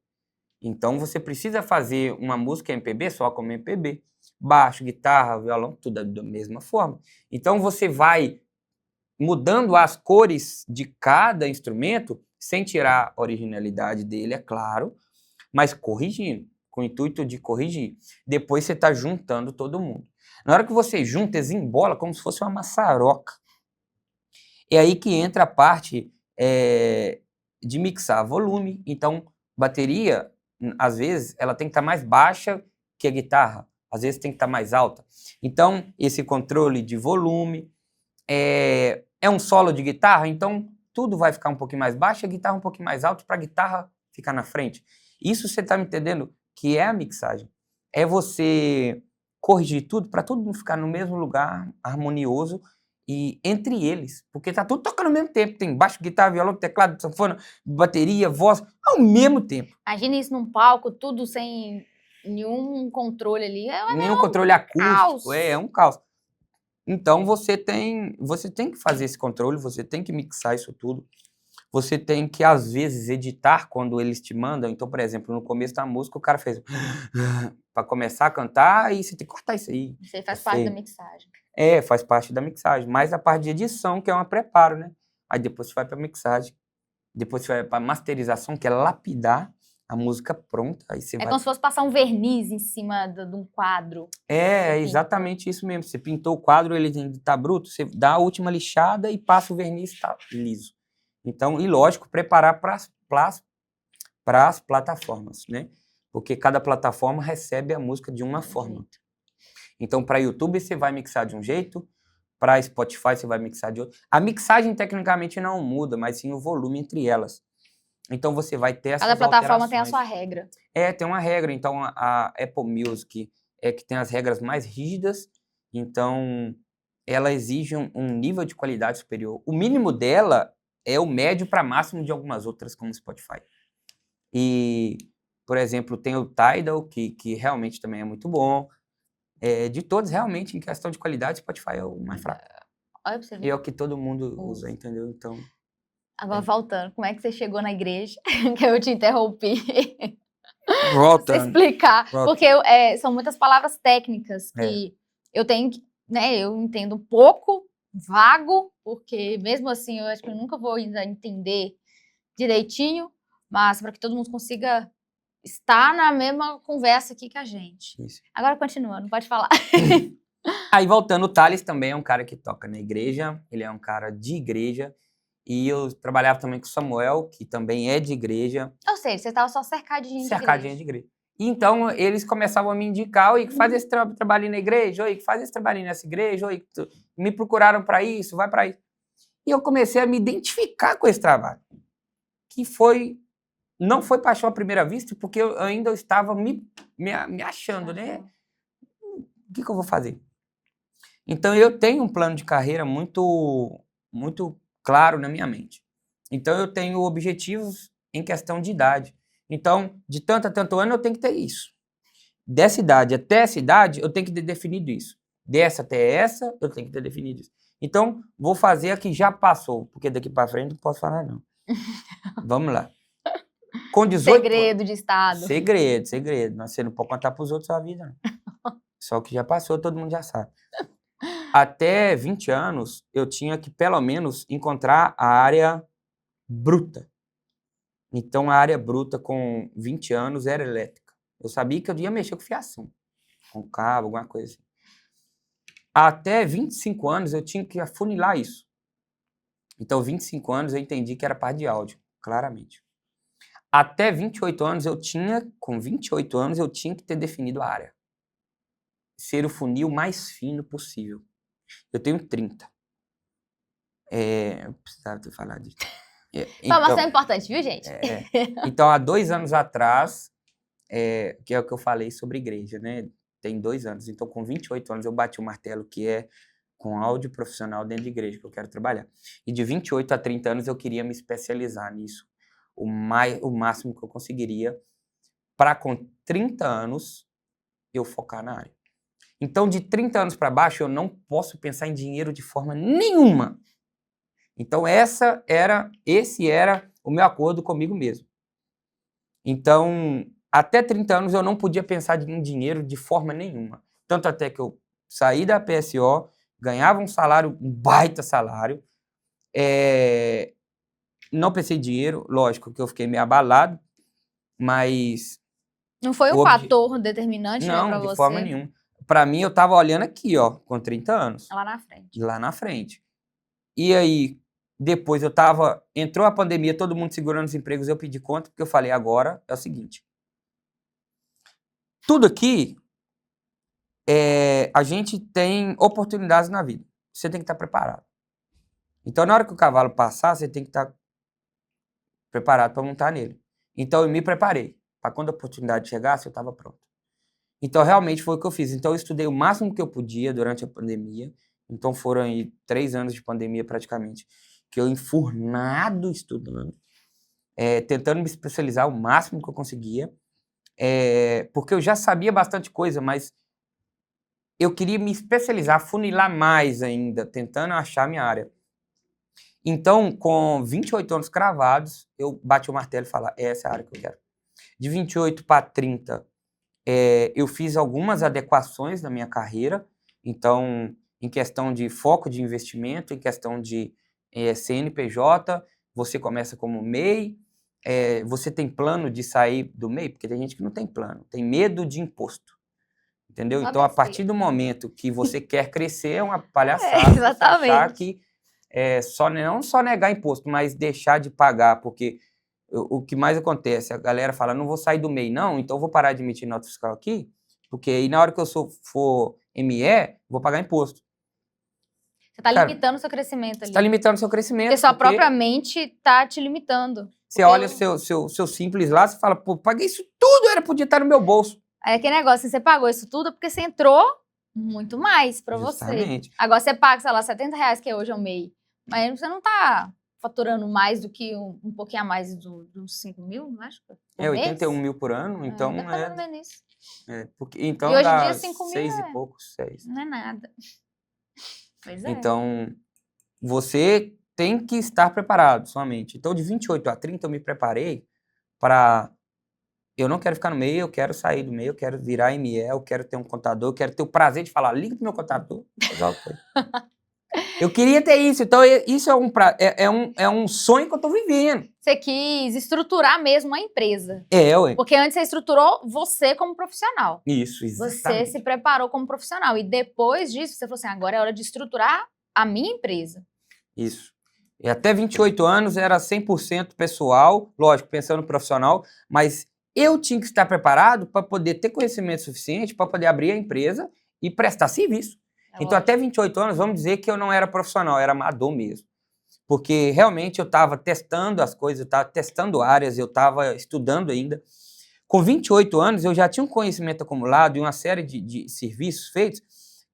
Então, você precisa fazer uma música MPB só como MPB. Baixo, guitarra, violão, tudo da mesma forma. Então, você vai mudando as cores de cada instrumento, sem tirar a originalidade dele, é claro, mas corrigindo, com o intuito de corrigir. Depois você está juntando todo mundo. Na hora que você junta, desembola como se fosse uma maçaroca. É aí que entra a parte de mixar volume. Então, bateria, às vezes, ela tem que estar mais baixa que a guitarra. Às vezes tem que estar mais alta. Então, esse controle de volume é um solo de guitarra, então tudo vai ficar um pouquinho mais baixo, a guitarra um pouquinho mais alto para a guitarra ficar na frente. Isso você está me entendendo que é a mixagem. É você corrigir tudo para tudo ficar no mesmo lugar, harmonioso e entre eles, porque tá tudo tocando ao mesmo tempo. Tem baixo, guitarra, violão, teclado, sanfona, bateria, voz, ao mesmo tempo. Imagina isso num palco, tudo sem nenhum controle ali. Nenhum controle acústico, caos. é um caos. Então, você tem que fazer esse controle, você tem que mixar isso tudo. Você tem que, às vezes, editar quando eles te mandam. Então, por exemplo, no começo da música, o cara fez para começar a cantar e você tem que cortar isso aí. Isso aí faz parte da mixagem. Faz parte da mixagem. Mas a parte de edição, que é um preparo, né? Aí depois você vai para mixagem. Depois você vai para masterização, que é lapidar a música pronta. Aí você vai... como se fosse passar um verniz em cima de um quadro. É exatamente isso mesmo. Você pintou o quadro, ele está bruto, você dá a última lixada e passa o verniz, está liso. Então, e lógico, preparar para as plataformas, né? Porque cada plataforma recebe a música de uma forma. Então, para YouTube você vai mixar de um jeito, para Spotify você vai mixar de outro. A mixagem tecnicamente não muda, mas sim o volume entre elas. Então, você vai ter essas alterações. Cada plataforma tem a sua regra. Tem uma regra. Então, a Apple Music é que tem as regras mais rígidas. Então, ela exige um nível de qualidade superior. O mínimo dela é o médio para máximo de algumas outras, como o Spotify. E, por exemplo, tem o Tidal, que realmente também é muito bom. De todos, realmente, em questão de qualidade, o Spotify é o mais fraco. Olha pra você ver. E é o que todo mundo usa, entendeu? Então... Agora, voltando, como é que você chegou na igreja? Que eu te interrompi. Voltando. Você explicar. Porque são muitas palavras técnicas que eu tenho que, né, eu entendo um pouco, vago, porque mesmo assim eu acho que eu nunca vou ainda entender direitinho, mas para que todo mundo consiga estar na mesma conversa aqui que a gente. Isso. Agora continuando, pode falar. Aí, voltando, o Thales também é um cara que toca na igreja, ele é um cara de igreja, e eu trabalhava também com o Samuel, que também é de igreja. Ou seja, você estava só cercadinho de Cercadinha igreja. de igreja. E então, eles começavam a me indicar, oi, que faz esse trabalhinho na igreja, oi, que faz esse trabalhinho nessa igreja, oi, me procuraram para isso, vai para isso. E eu comecei a me identificar com esse trabalho, que não foi paixão à primeira vista, porque eu ainda estava me achando, né? O que eu vou fazer? Então, eu tenho um plano de carreira muito, muito claro na minha mente. Então, eu tenho objetivos em questão de idade. Então, de tanto a tanto ano, eu tenho que ter isso. Dessa idade até essa idade, eu tenho que ter definido isso. Dessa até essa, eu tenho que ter definido isso. Então, vou fazer a que já passou, porque daqui para frente não posso falar, não. Vamos lá. Com 18 Segredo de estado. Segredo. Você não pode contar para os outros a sua vida, não. Só que já passou, todo mundo já sabe. Até 20 anos, eu tinha que, pelo menos, encontrar a área bruta. Então, a área bruta com 20 anos era elétrica. Eu sabia que eu ia mexer com fiação, com cabo, alguma coisa assim. Até 25 anos, eu tinha que afunilar isso. Então, 25 anos, eu entendi que era parte de áudio, claramente. Até 28 anos, com 28 anos, eu tinha que ter definido a área. Ser o funil mais fino possível. Eu tenho 30. Eu precisava ter falado disso. Informação importante, viu, gente? Então, há 2 anos atrás, que é o que eu falei sobre igreja, né? Tem 2 anos. Então, com 28 anos, eu bati o martelo, que é com áudio profissional dentro de igreja, que eu quero trabalhar. E de 28 a 30 anos, eu queria me especializar nisso. O máximo que eu conseguiria, para com 30 anos, eu focar na área. Então, de 30 anos para baixo, eu não posso pensar em dinheiro de forma nenhuma. Então, esse era o meu acordo comigo mesmo. Então, até 30 anos, eu não podia pensar em dinheiro de forma nenhuma. Tanto até que eu saí da PSO, ganhava um baita salário. Não pensei em dinheiro, lógico que eu fiquei meio abalado, mas... Não foi um fator determinante, né, pra não, de você? forma nenhuma. Para mim, eu estava olhando aqui, ó, com 30 anos. Lá na frente. Lá na frente. E aí, depois entrou a pandemia, todo mundo segurando os empregos, eu pedi conta, porque eu falei, agora é o seguinte. Tudo aqui, a gente tem oportunidades na vida. Você tem que estar preparado. Então, na hora que o cavalo passar, você tem que estar preparado para montar nele. Então, eu me preparei. Para quando a oportunidade chegasse, eu estava pronto. Então, realmente foi o que eu fiz. Então, eu estudei o máximo que eu podia durante a pandemia. Então, foram aí 3 anos de pandemia, praticamente, que eu enfurnado estudando, tentando me especializar o máximo que eu conseguia, porque eu já sabia bastante coisa, mas eu queria me especializar, funilar mais ainda, tentando achar a minha área. Então, com 28 anos cravados, eu bati o martelo e falei, essa é a área que eu quero. De 28 para 30, eu fiz algumas adequações na minha carreira, então, em questão de foco de investimento, em questão de CNPJ, você começa como MEI, você tem plano de sair do MEI? Porque tem gente que não tem plano, tem medo de imposto, entendeu? Então, a partir do momento que você quer crescer, é uma palhaçada você achar que não só negar imposto, mas deixar de pagar, porque o que mais acontece, a galera fala, não vou sair do MEI não, então vou parar de emitir nota fiscal aqui, porque aí na hora que eu for ME, vou pagar imposto. Você está limitando o seu crescimento ali. Você está limitando o seu crescimento. Porque sua própria mente está te limitando. Você olha seu simples lá, você fala, pô, paguei isso tudo, podia estar no meu bolso. Aí aquele negócio, você pagou isso tudo porque você entrou muito mais para você. Agora você paga, sei lá, R$70, que hoje é o MEI. Mas você não está faturando mais do que um pouquinho a mais dos 5 mil, não acho? 81 mil por ano, então então e hoje dá em dia 5 mil 6 e poucos, 6. Não é nada. Pois é. Então, você tem que estar preparado, somente. Então, de 28 a 30, eu me preparei para... Eu não quero ficar no meio, eu quero sair do meio, eu quero virar ME, eu quero ter um contador, eu quero ter o prazer de falar, liga pro meu contador. Eu queria ter isso. Então, isso é um sonho que eu tô vivendo. Você quis estruturar mesmo a empresa. Ué. Porque antes você estruturou você como profissional. Isso, exatamente. Você se preparou como profissional. E depois disso, você falou assim, agora é hora de estruturar a minha empresa. Isso. E até 28 anos era 100% pessoal, lógico, pensando no profissional, mas eu tinha que estar preparado para poder ter conhecimento suficiente para poder abrir a empresa e prestar serviço. Então, até 28 anos, vamos dizer que eu não era profissional, eu era amador mesmo. Porque realmente eu estava testando as coisas, eu estava testando áreas, eu estava estudando ainda. Com 28 anos, eu já tinha um conhecimento acumulado e uma série de serviços feitos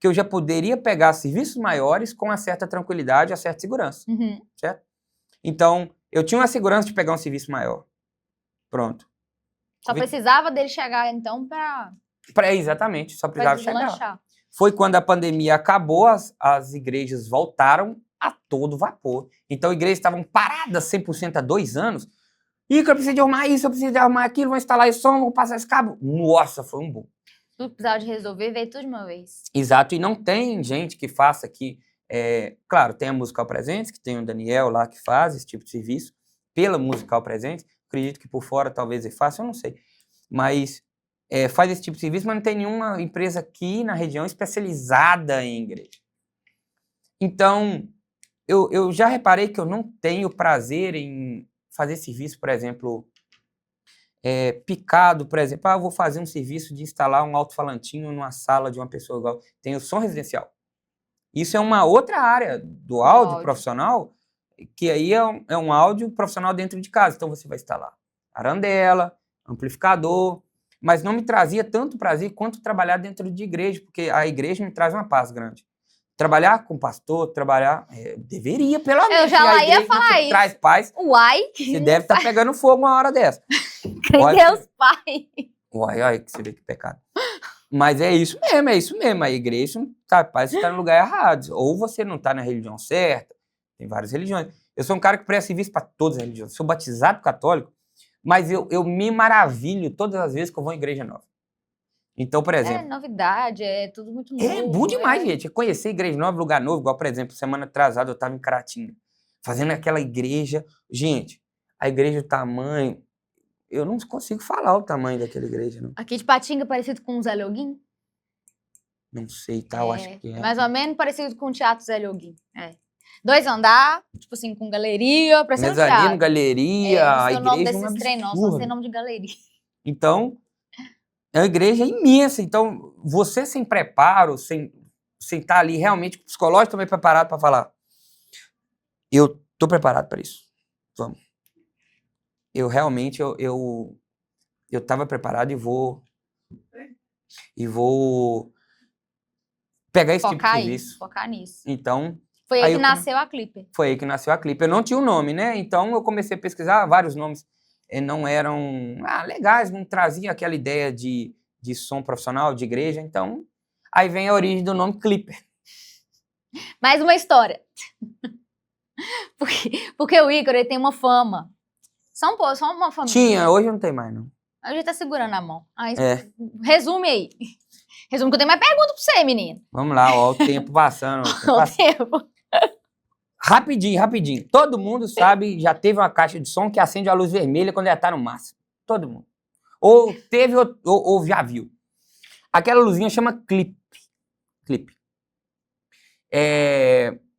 que eu já poderia pegar serviços maiores com uma certa tranquilidade, uma certa segurança, certo? Então, eu tinha uma segurança de pegar um serviço maior. Pronto. Só precisava dele chegar, então, Exatamente, só precisava chegar. Deslanchar. Foi quando a pandemia acabou, as igrejas voltaram a todo vapor. Então, igrejas estavam paradas 100% há 2 anos. E eu preciso de arrumar isso, eu preciso de arrumar aquilo, vou instalar esse som, vou passar esse cabo. Nossa, foi um boom. Tudo que precisava de resolver, veio tudo de uma vez. Exato, e não tem gente que faça aqui. Claro, tem a Musical Presentes, que tem o Daniel lá que faz esse tipo de serviço, pela Musical Presentes. Acredito que por fora talvez ele faça, eu não sei. Mas faz esse tipo de serviço, mas não tem nenhuma empresa aqui na região especializada em igreja. Então, eu já reparei que eu não tenho prazer em fazer serviço, por exemplo, picado, por exemplo, eu vou fazer um serviço de instalar um alto-falantinho numa sala de uma pessoa igual. Tem o som residencial. Isso é uma outra área do áudio profissional, que aí é um áudio profissional dentro de casa. Então, você vai instalar arandela, amplificador, mas não me trazia tanto prazer quanto trabalhar dentro de igreja, porque a igreja me traz uma paz grande. Trabalhar com pastor, deveria, pelo menos. Eu já ia falar isso. Traz paz. Uai. Você deve estar pegando fogo uma hora dessa. Deus Pai. Uai, que você vê que pecado. Mas é isso mesmo. A igreja não tá, parece que está no lugar errado. Ou você não está na religião certa. Tem várias religiões. Eu sou um cara que presta serviço para todas as religiões. Sou batizado católico, mas eu me maravilho todas as vezes que eu vou em igreja nova. Então, por exemplo... É novidade, é tudo muito novo. É bom demais, gente. Conhecer igreja nova, lugar novo. Igual, por exemplo, semana atrasada eu estava em Caratinga, fazendo aquela igreja. Gente, a igreja, o tamanho... Eu não consigo falar o tamanho daquela igreja, não. Aqui de Patinga, parecido com o Zé Lioguin? Não sei, tá? Eu acho que é. Mais ou menos parecido com o Teatro Zé Lioguin. 2 andar, tipo assim, com galeria, parecendo um teatro. Mezanino, galeria, a igreja nome é um desses trem, não, só tem nome de galeria. Então, é uma igreja imensa. Então, você sem preparo, sem estar ali realmente psicológico também preparado para falar, eu tô preparado para isso. Vamos. Eu realmente, eu estava preparado e vou pegar esse tipo de serviço. Focar nisso. Então... Foi aí que nasceu a Clipper. Foi aí que nasceu a Clipper. Eu não tinha o nome, né? Então eu comecei a pesquisar, vários nomes não eram legais, não traziam aquela ideia de som profissional, de igreja. Então, aí vem a origem do nome Clipper. Mais uma história. Porque o Ícaro, ele tem uma fama. Só uma família. Tinha, hoje não tem mais, não. A gente tá segurando a mão. Resume aí. Resume que eu tenho mais pergunta pra você, menino. Vamos lá, ó, o tempo passando. O tempo. Rapidinho. Todo mundo sabe, já teve uma caixa de som que acende a luz vermelha quando ela tá no máximo. Todo mundo. Ou teve, ou já viu. Aquela luzinha chama clipe.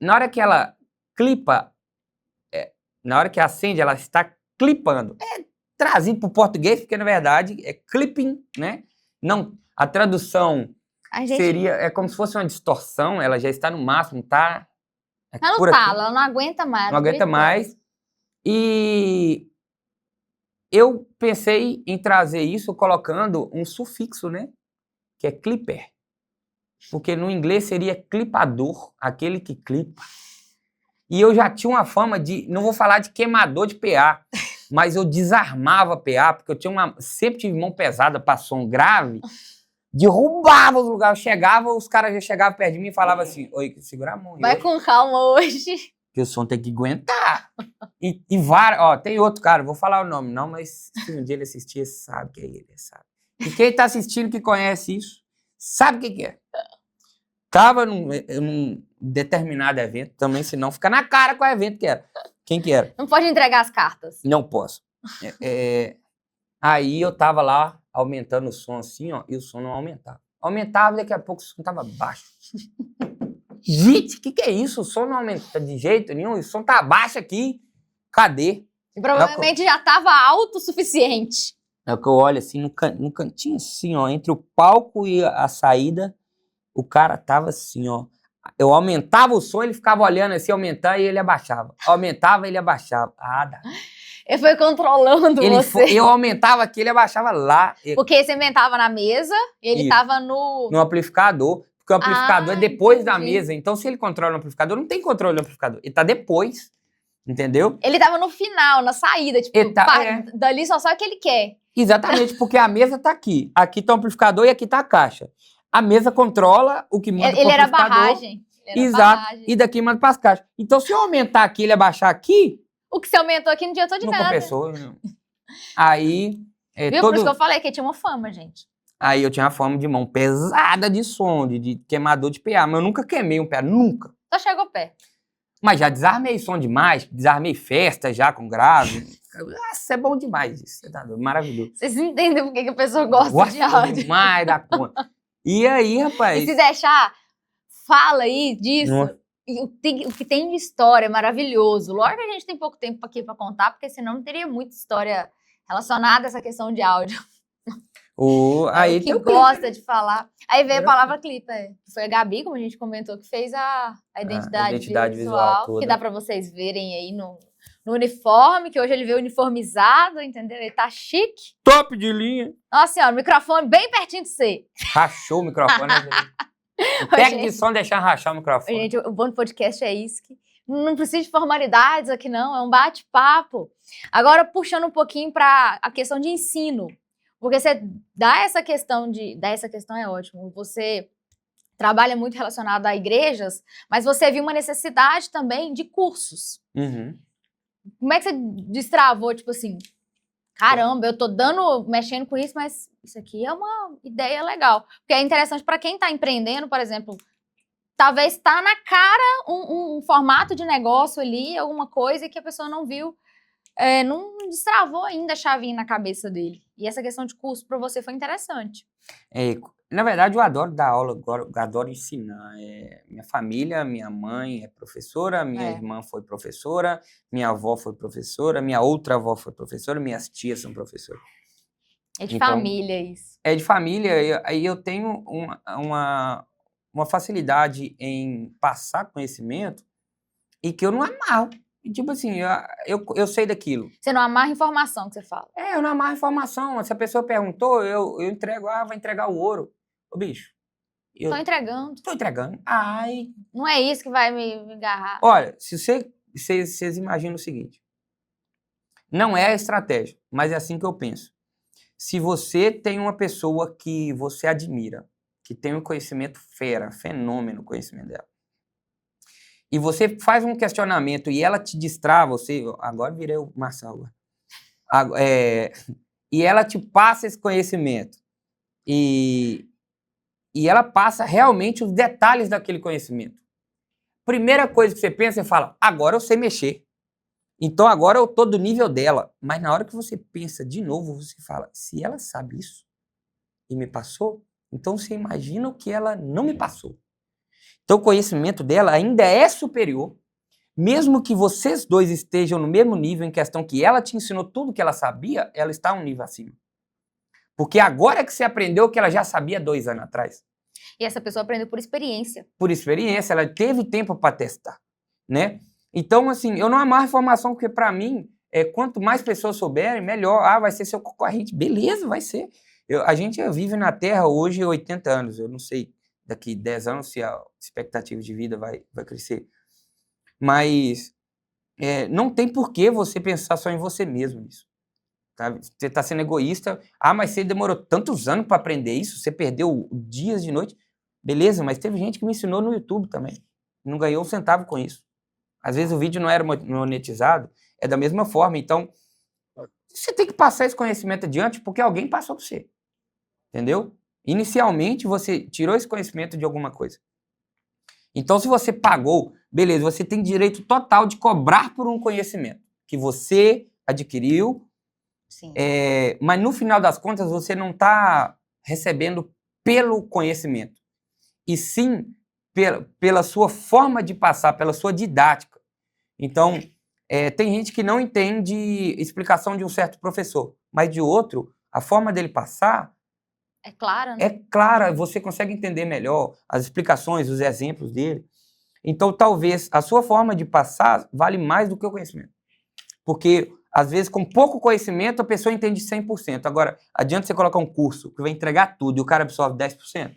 Na hora que ela clipa, na hora que acende, ela está clipando. Trazido para o português, porque na verdade é clipping, né? Não, a tradução seria, como se fosse uma distorção, ela já está no máximo, tá? Ela não tá, ela não aguenta mais. Não aguenta mais. E eu pensei em trazer isso colocando um sufixo, né? Que é clipper. Porque no inglês seria clipador, aquele que clipa. E eu já tinha uma fama de, não vou falar de queimador de PA, mas eu desarmava PA, porque eu sempre tive mão pesada para som grave, derrubava os lugares, os caras já chegavam perto de mim e falavam assim, oi, segura a mão. Vai com calma hoje. Que o som tem que aguentar. E vários, tem outro cara, vou falar o nome não, mas se um dia ele assistir, sabe que é ele, sabe. E quem tá assistindo que conhece isso, sabe o que é. tava num determinado evento, também, senão fica na cara qual evento que era. Quem que era? Não pode entregar as cartas. Não posso. Aí eu tava lá, aumentando o som assim, ó, e o som não aumentava. Aumentava, daqui a pouco o som tava baixo. Gente, o que é isso? O som não aumenta de jeito nenhum, o som tá baixo aqui. Cadê? E provavelmente já tava alto o suficiente. É o que eu olho assim, no cantinho assim, ó, entre o palco e a saída, o cara tava assim, ó. Eu aumentava o som, ele ficava olhando assim, aumentando e ele abaixava. Aumentava, ele abaixava. Ah, dá. Ele foi controlando você. Eu aumentava aqui, ele abaixava lá. Porque você aumentava na mesa, ele Isso. tava no amplificador. Porque o amplificador é depois da entendi. mesa. Então, se ele controla o amplificador, não tem controle do amplificador. Ele tá depois, entendeu? Ele tava no final, na saída, tipo, dali só sabe o que ele quer. Exatamente, porque a mesa tá aqui. Aqui tá o amplificador e aqui tá a caixa. A mesa controla o que manda pro Ele era amplificador. barragem. Exato. Barragem. E daqui manda pras caixas. Então, se eu aumentar aqui e ele abaixar aqui, O que você aumentou aqui não adiantou de não nada. compensou. Não. Aí... Viu? Por isso que eu falei que tinha uma fama, gente. Aí eu tinha a fama de mão pesada de som, de queimador de PA. Mas eu nunca queimei um PA, nunca. Só chegou perto. Mas já desarmei som demais, desarmei festa já com grave. Nossa, é bom demais isso. Tá maravilhoso. Vocês entendem por que a pessoa gosta de áudio. Demais da conta. E aí, rapaz... E se deixar, fala aí disso. O que tem de história é maravilhoso. Lógico que a gente tem pouco tempo aqui para contar, porque senão não teria muita história relacionada a essa questão de áudio. Aí que gosta de falar. Aí veio a palavra clipe. Foi a Gabi, como a gente comentou, que fez a identidade visual toda. Que dá para vocês verem aí no uniforme, que hoje ele veio uniformizado, entendeu? Ele tá chique. Top de linha. Nossa senhora, o microfone bem pertinho de você. Rachou o microfone. O técnico de som deixar rachar o microfone. Gente, o bom do podcast é isso, que não precisa de formalidades aqui não, é um bate-papo. Agora, puxando um pouquinho para a questão de ensino, porque você dá essa questão é ótimo, você trabalha muito relacionado a igrejas, mas você viu uma necessidade também de cursos. Uhum. Como é que você destravou, tipo assim, caramba, eu tô mexendo com isso, mas isso aqui é uma ideia legal. Porque é interessante para quem tá empreendendo, por exemplo, talvez tá na cara um formato de negócio ali, alguma coisa que a pessoa não viu, não destravou ainda a chavinha na cabeça dele. E essa questão de curso para você foi interessante. Na verdade, eu adoro dar aula, eu adoro ensinar. Minha família, minha mãe é professora, minha irmã foi professora, minha avó foi professora, minha outra avó foi professora, minhas tias são professoras. É de família isso. É de família, aí eu tenho uma facilidade em passar conhecimento e que eu não amarro. Tipo assim, eu sei daquilo. Você não amarra informação que você fala. Eu não amarro informação. Se a pessoa perguntou, eu entrego, vai entregar o ouro. Ô, bicho. Tô entregando. Tô entregando. Ai. Não é isso que vai me agarrar. Olha, se vocês imaginam o seguinte. Não é a estratégia, mas é assim que eu penso. Se você tem uma pessoa que você admira, que tem um conhecimento fenômeno conhecimento dela, e você faz um questionamento e ela te distrai, agora virei o Marcelo, e ela te passa esse conhecimento, e ela passa realmente os detalhes daquele conhecimento. Primeira coisa que você pensa, você fala, agora eu sei mexer. Então agora eu tô do nível dela. Mas na hora que você pensa de novo, você fala, se ela sabe isso e me passou, então você imagina o que ela não me passou. Então o conhecimento dela ainda é superior, mesmo que vocês dois estejam no mesmo nível, em questão que ela te ensinou tudo que ela sabia, ela está um nível acima. Porque agora que você aprendeu o que ela já sabia 2 anos atrás. E essa pessoa aprendeu por experiência. Por experiência, ela teve tempo para testar, né? Então, assim, eu não amarro informação, porque para mim, quanto mais pessoas souberem, melhor. Vai ser seu concorrente. Beleza, vai ser. A gente vive na Terra hoje 80 anos, eu não sei daqui 10 anos se a expectativa de vida vai crescer. Mas não tem por que você pensar só em você mesmo nisso. Tá? Você está sendo egoísta. Mas você demorou tantos anos para aprender isso, você perdeu dias de noite. Beleza, mas teve gente que me ensinou no YouTube também. Não ganhou um centavo com isso. Às vezes o vídeo não era monetizado, é da mesma forma. Então, você tem que passar esse conhecimento adiante porque alguém passou para você. Entendeu? Inicialmente, você tirou esse conhecimento de alguma coisa. Então, se você pagou, beleza, você tem direito total de cobrar por um conhecimento que você adquiriu, Sim. mas no final das contas você não está recebendo pelo conhecimento, e sim pela sua forma de passar, pela sua didática. Então, tem gente que não entende explicação de um certo professor, mas de outro, a forma dele passar é clara, né? é clara, você consegue entender melhor as explicações, os exemplos dele. Então, talvez a sua forma de passar vale mais do que o conhecimento. Porque, às vezes, com pouco conhecimento, a pessoa entende 100%. Agora, adianta você colocar um curso que vai entregar tudo e o cara absorve 10%?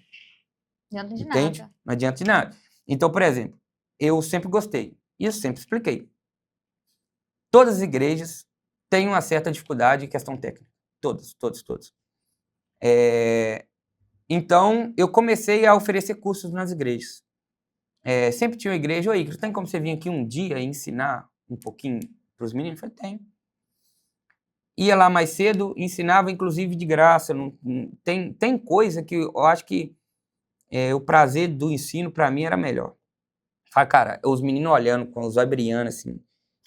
Não adianta de Entende? nada. Não adianta de nada. Então, por exemplo, eu sempre gostei, e eu sempre expliquei. Todas as igrejas têm uma certa dificuldade em questão técnica. Todas. Então, eu comecei a oferecer cursos nas igrejas. Sempre tinha uma igreja, oi, tem como você vir aqui um dia e ensinar um pouquinho para os meninos? Eu falei, tem. Ia lá mais cedo, ensinava inclusive de graça. Tem coisa que eu acho que o prazer do ensino para mim era melhor. Fala, cara, os meninos olhando com os olhos brilhando assim,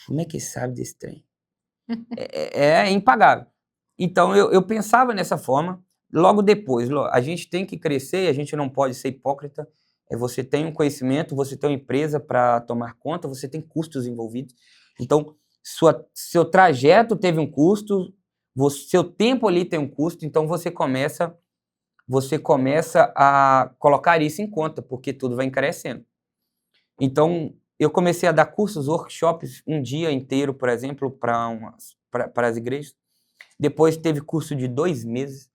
como é que sabe desse trem? É impagável. Então eu pensava nessa forma. Logo depois, a gente tem que crescer, a gente não pode ser hipócrita. Você tem um conhecimento, você tem uma empresa para tomar conta, você tem custos envolvidos. Então, seu trajeto teve um custo, seu tempo ali tem um custo, então você começa a colocar isso em conta, porque tudo vai encarecendo. Então, eu comecei a dar cursos, workshops, um dia inteiro, por exemplo, para as igrejas. Depois teve curso de 2 meses,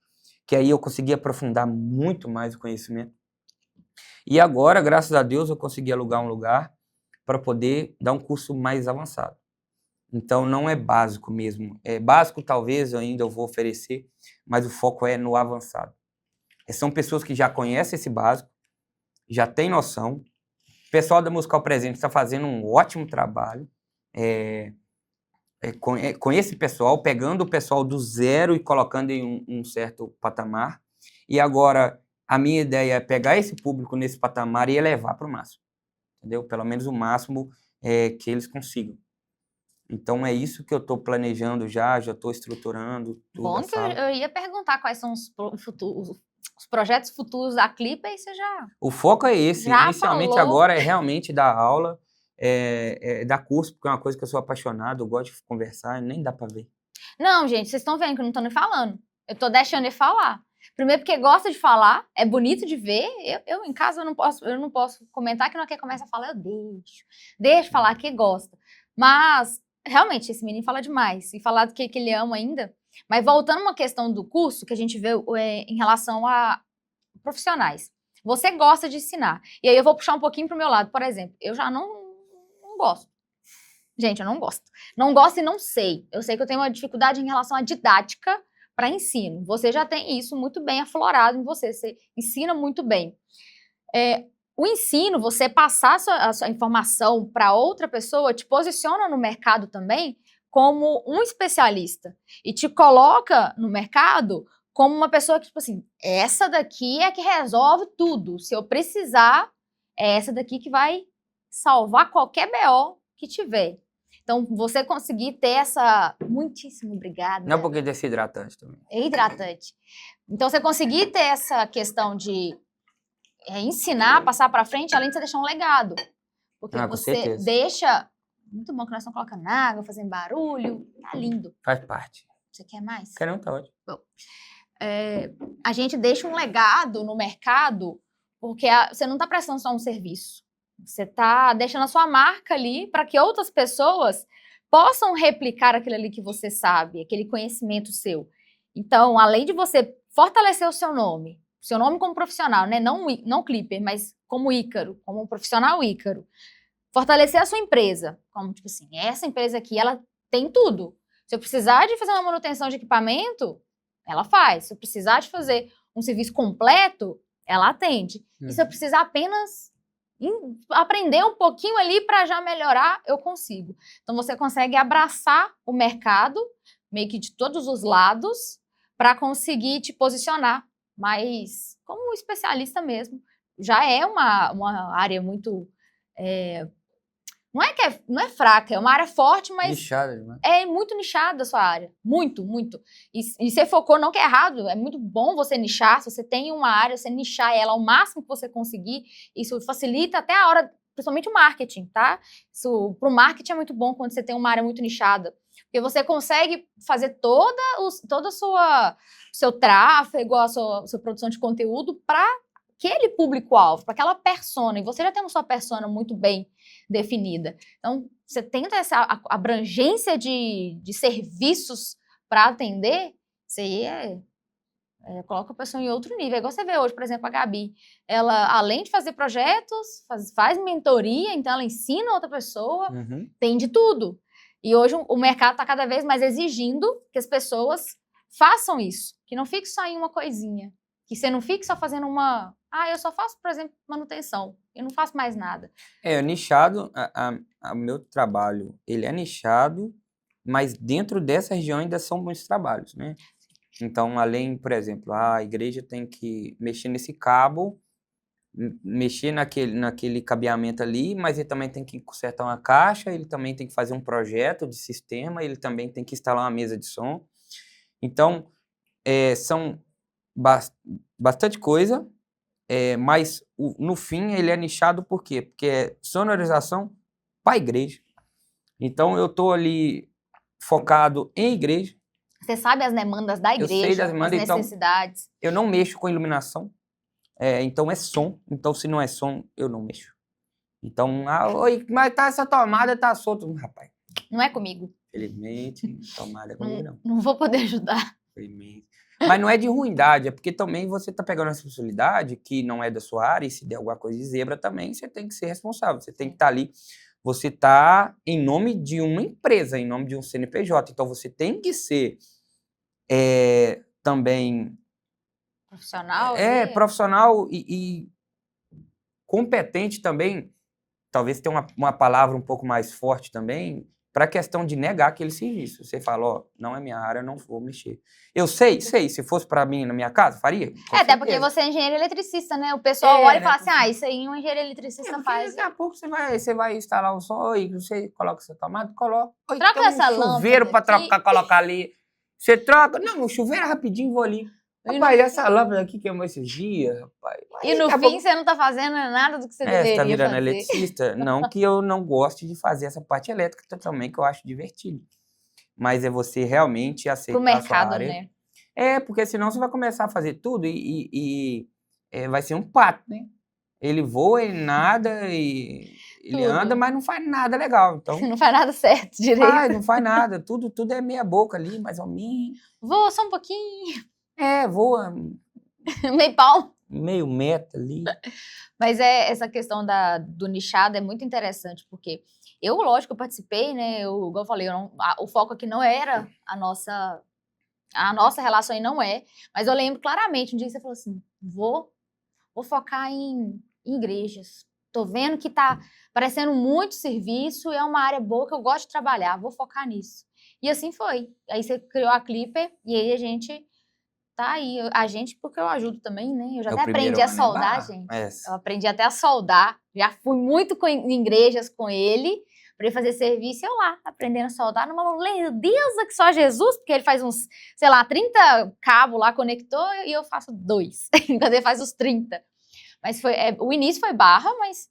que aí eu consegui aprofundar muito mais o conhecimento. E agora, graças a Deus, eu consegui alugar um lugar para poder dar um curso mais avançado. Então, não é básico mesmo. Básico, talvez, ainda eu vou oferecer, mas o foco é no avançado. São pessoas que já conhecem esse básico, já têm noção. O pessoal da Musical Presente está fazendo um ótimo trabalho com esse pessoal, pegando o pessoal do zero e colocando em um certo patamar. E agora, a minha ideia é pegar esse público nesse patamar e elevar para o máximo. Entendeu? Pelo menos o máximo que eles consigam. Então, é isso que eu estou planejando já estou estruturando tudo. Bom que eu ia perguntar quais são os projetos futuros da Clipper, e você já... O foco é esse. Já Inicialmente, falou. agora, é realmente dar aula, dar curso, porque é uma coisa que eu sou apaixonado, eu gosto de conversar, nem dá para ver. Não, gente, vocês estão vendo que eu não tô nem falando. Eu tô deixando ele falar. Primeiro porque gosta de falar, é bonito de ver. Eu em casa, eu não posso comentar, que não quer começa a falar, eu deixo falar que gosta. Mas, realmente, esse menino fala demais. E falar do que ele ama ainda. Mas voltando a uma questão do curso, que a gente vê em relação a profissionais. Você gosta de ensinar. E aí eu vou puxar um pouquinho pro meu lado. Por exemplo, eu já não gosto. Gente, eu não gosto. Não gosto e não sei. Eu sei que eu tenho uma dificuldade em relação à didática para ensino. Você já tem isso muito bem aflorado em você. Você ensina muito bem. O ensino, você passar a sua informação para outra pessoa, te posiciona no mercado também como um especialista. E te coloca no mercado como uma pessoa que, tipo assim, essa daqui é que resolve tudo. Se eu precisar, é essa daqui que vai salvar qualquer BO que tiver. Então, você conseguir ter essa... Muitíssimo obrigada. Não, porque desse hidratante também. É hidratante. Então, você conseguir ter essa questão de ensinar, passar para frente, além de você deixar um legado. Porque com você certeza. deixa... Muito bom que nós estamos colocando água, fazendo barulho. Tá lindo. Faz parte. Você quer mais? Quer não, tá ótimo. Bom, a gente deixa um legado no mercado porque você não está prestando só um serviço. Você está deixando a sua marca ali para que outras pessoas possam replicar aquilo ali que você sabe, aquele conhecimento seu. Então, além de você fortalecer o seu nome como profissional, né? Não Clipper, mas como Ícaro, como um profissional Ícaro. Fortalecer a sua empresa, como tipo assim, essa empresa aqui, ela tem tudo. Se eu precisar de fazer uma manutenção de equipamento, ela faz. Se eu precisar de fazer um serviço completo, ela atende. E se eu precisar apenas aprender um pouquinho ali para já melhorar, eu consigo. Então, você consegue abraçar o mercado, meio que de todos os lados, para conseguir te posicionar mais como um especialista mesmo já é uma área muito... não é fraca, é uma área forte, mas Nichada, né? é muito nichada a sua área. Muito, muito. E você focou, não que é errado, é muito bom você nichar. Se você tem uma área, você nichar ela ao máximo que você conseguir, isso facilita até a hora, principalmente o marketing, tá? Isso, pro marketing é muito bom quando você tem uma área muito nichada. Porque você consegue fazer todo o seu tráfego, a sua produção de conteúdo para aquele público-alvo, para aquela persona. E você já tem uma sua persona muito bem definida. Então, você tenta essa abrangência de serviços para atender, isso aí coloca a pessoa em outro nível. É igual você vê hoje, por exemplo, a Gabi. Ela, além de fazer projetos, faz mentoria, então ela ensina outra pessoa, tem de tudo. E hoje o mercado está cada vez mais exigindo que as pessoas façam isso, que não fique só em uma coisinha, que você não fique só fazendo eu só faço, por exemplo, manutenção, eu não faço mais nada. Nichado, o meu trabalho, ele é nichado, mas dentro dessa região ainda são muitos trabalhos, né? Então, além, por exemplo, a igreja tem que mexer nesse cabo, mexer naquele cabeamento ali, mas ele também tem que consertar uma caixa, ele também tem que fazer um projeto de sistema, ele também tem que instalar uma mesa de som. Então, são bastante coisa, mas no fim ele é nichado por quê? Porque é sonorização para a igreja. Então, eu estou ali focado em igreja. Você sabe as demandas da igreja, eu sei das demandas, as necessidades. Então, eu não mexo com iluminação. Então, é som. Então, se não é som, eu não mexo. Então, mas essa tomada tá solta. Rapaz. Não é comigo. Felizmente, tomada é comigo, não. Não vou poder ajudar. Felizmente. Mas não é de ruindade, é porque também você tá pegando uma responsabilidade que não é da sua área, e se der alguma coisa de zebra também, você tem que ser responsável. Você tem que estar ali. Você tá em nome de uma empresa, em nome de um CNPJ. Então, você tem que ser também... Profissional? Profissional e competente também, talvez tenha uma palavra um pouco mais forte também, para a questão de negar aquele serviço. Você fala, não é minha área, não vou mexer. Eu sei, se fosse para mim na minha casa, faria? Até porque você é engenheiro eletricista, né? O pessoal olha e fala assim, isso aí um engenheiro eletricista faz. Daqui a pouco você vai instalar um som, e você coloca essa tomada, coloca. Troca essa lâmpada. Chuveiro para colocar ali. Você troca. Não, o chuveiro é rapidinho, vou ali. Rapaz, essa lâmpada aqui queimou esses dias, rapaz. E no fim você não tá fazendo nada do que você deveria você tá virando fazer. eletricista. Não que eu não goste de fazer essa parte elétrica também, que eu acho divertido. Mas é você realmente aceitar pro mercado, a sua área. Né? Porque senão você vai começar a fazer tudo e vai ser um pato, né? Ele voa, ele nada, ele anda, mas não faz nada legal. Então, não faz nada certo direito. Não faz nada. Tudo é meia boca ali, mais ou menos. Voa só um pouquinho. Voa. Meio pau. Meio metro ali. Mas essa questão do nichado é muito interessante, porque lógico, eu participei, né? Igual eu falei, o foco aqui não era a nossa relação aí não é, mas eu lembro claramente, um dia que você falou assim, vou focar em igrejas. Tô vendo que tá aparecendo muito serviço, é uma área boa que eu gosto de trabalhar, vou focar nisso. E assim foi. Aí você criou a Clipper e aí a gente tá aí. A gente, porque eu ajudo também, né? Eu já até aprendi a soldar, gente. Eu aprendi até a soldar. Já fui muito em igrejas com ele para ele fazer serviço, eu lá, aprendendo a soldar, numa lerdeza que só Jesus, porque ele faz uns, 30 cabos lá, conectou, e eu faço 2, enquanto ele faz os 30. Mas o início foi barra, mas...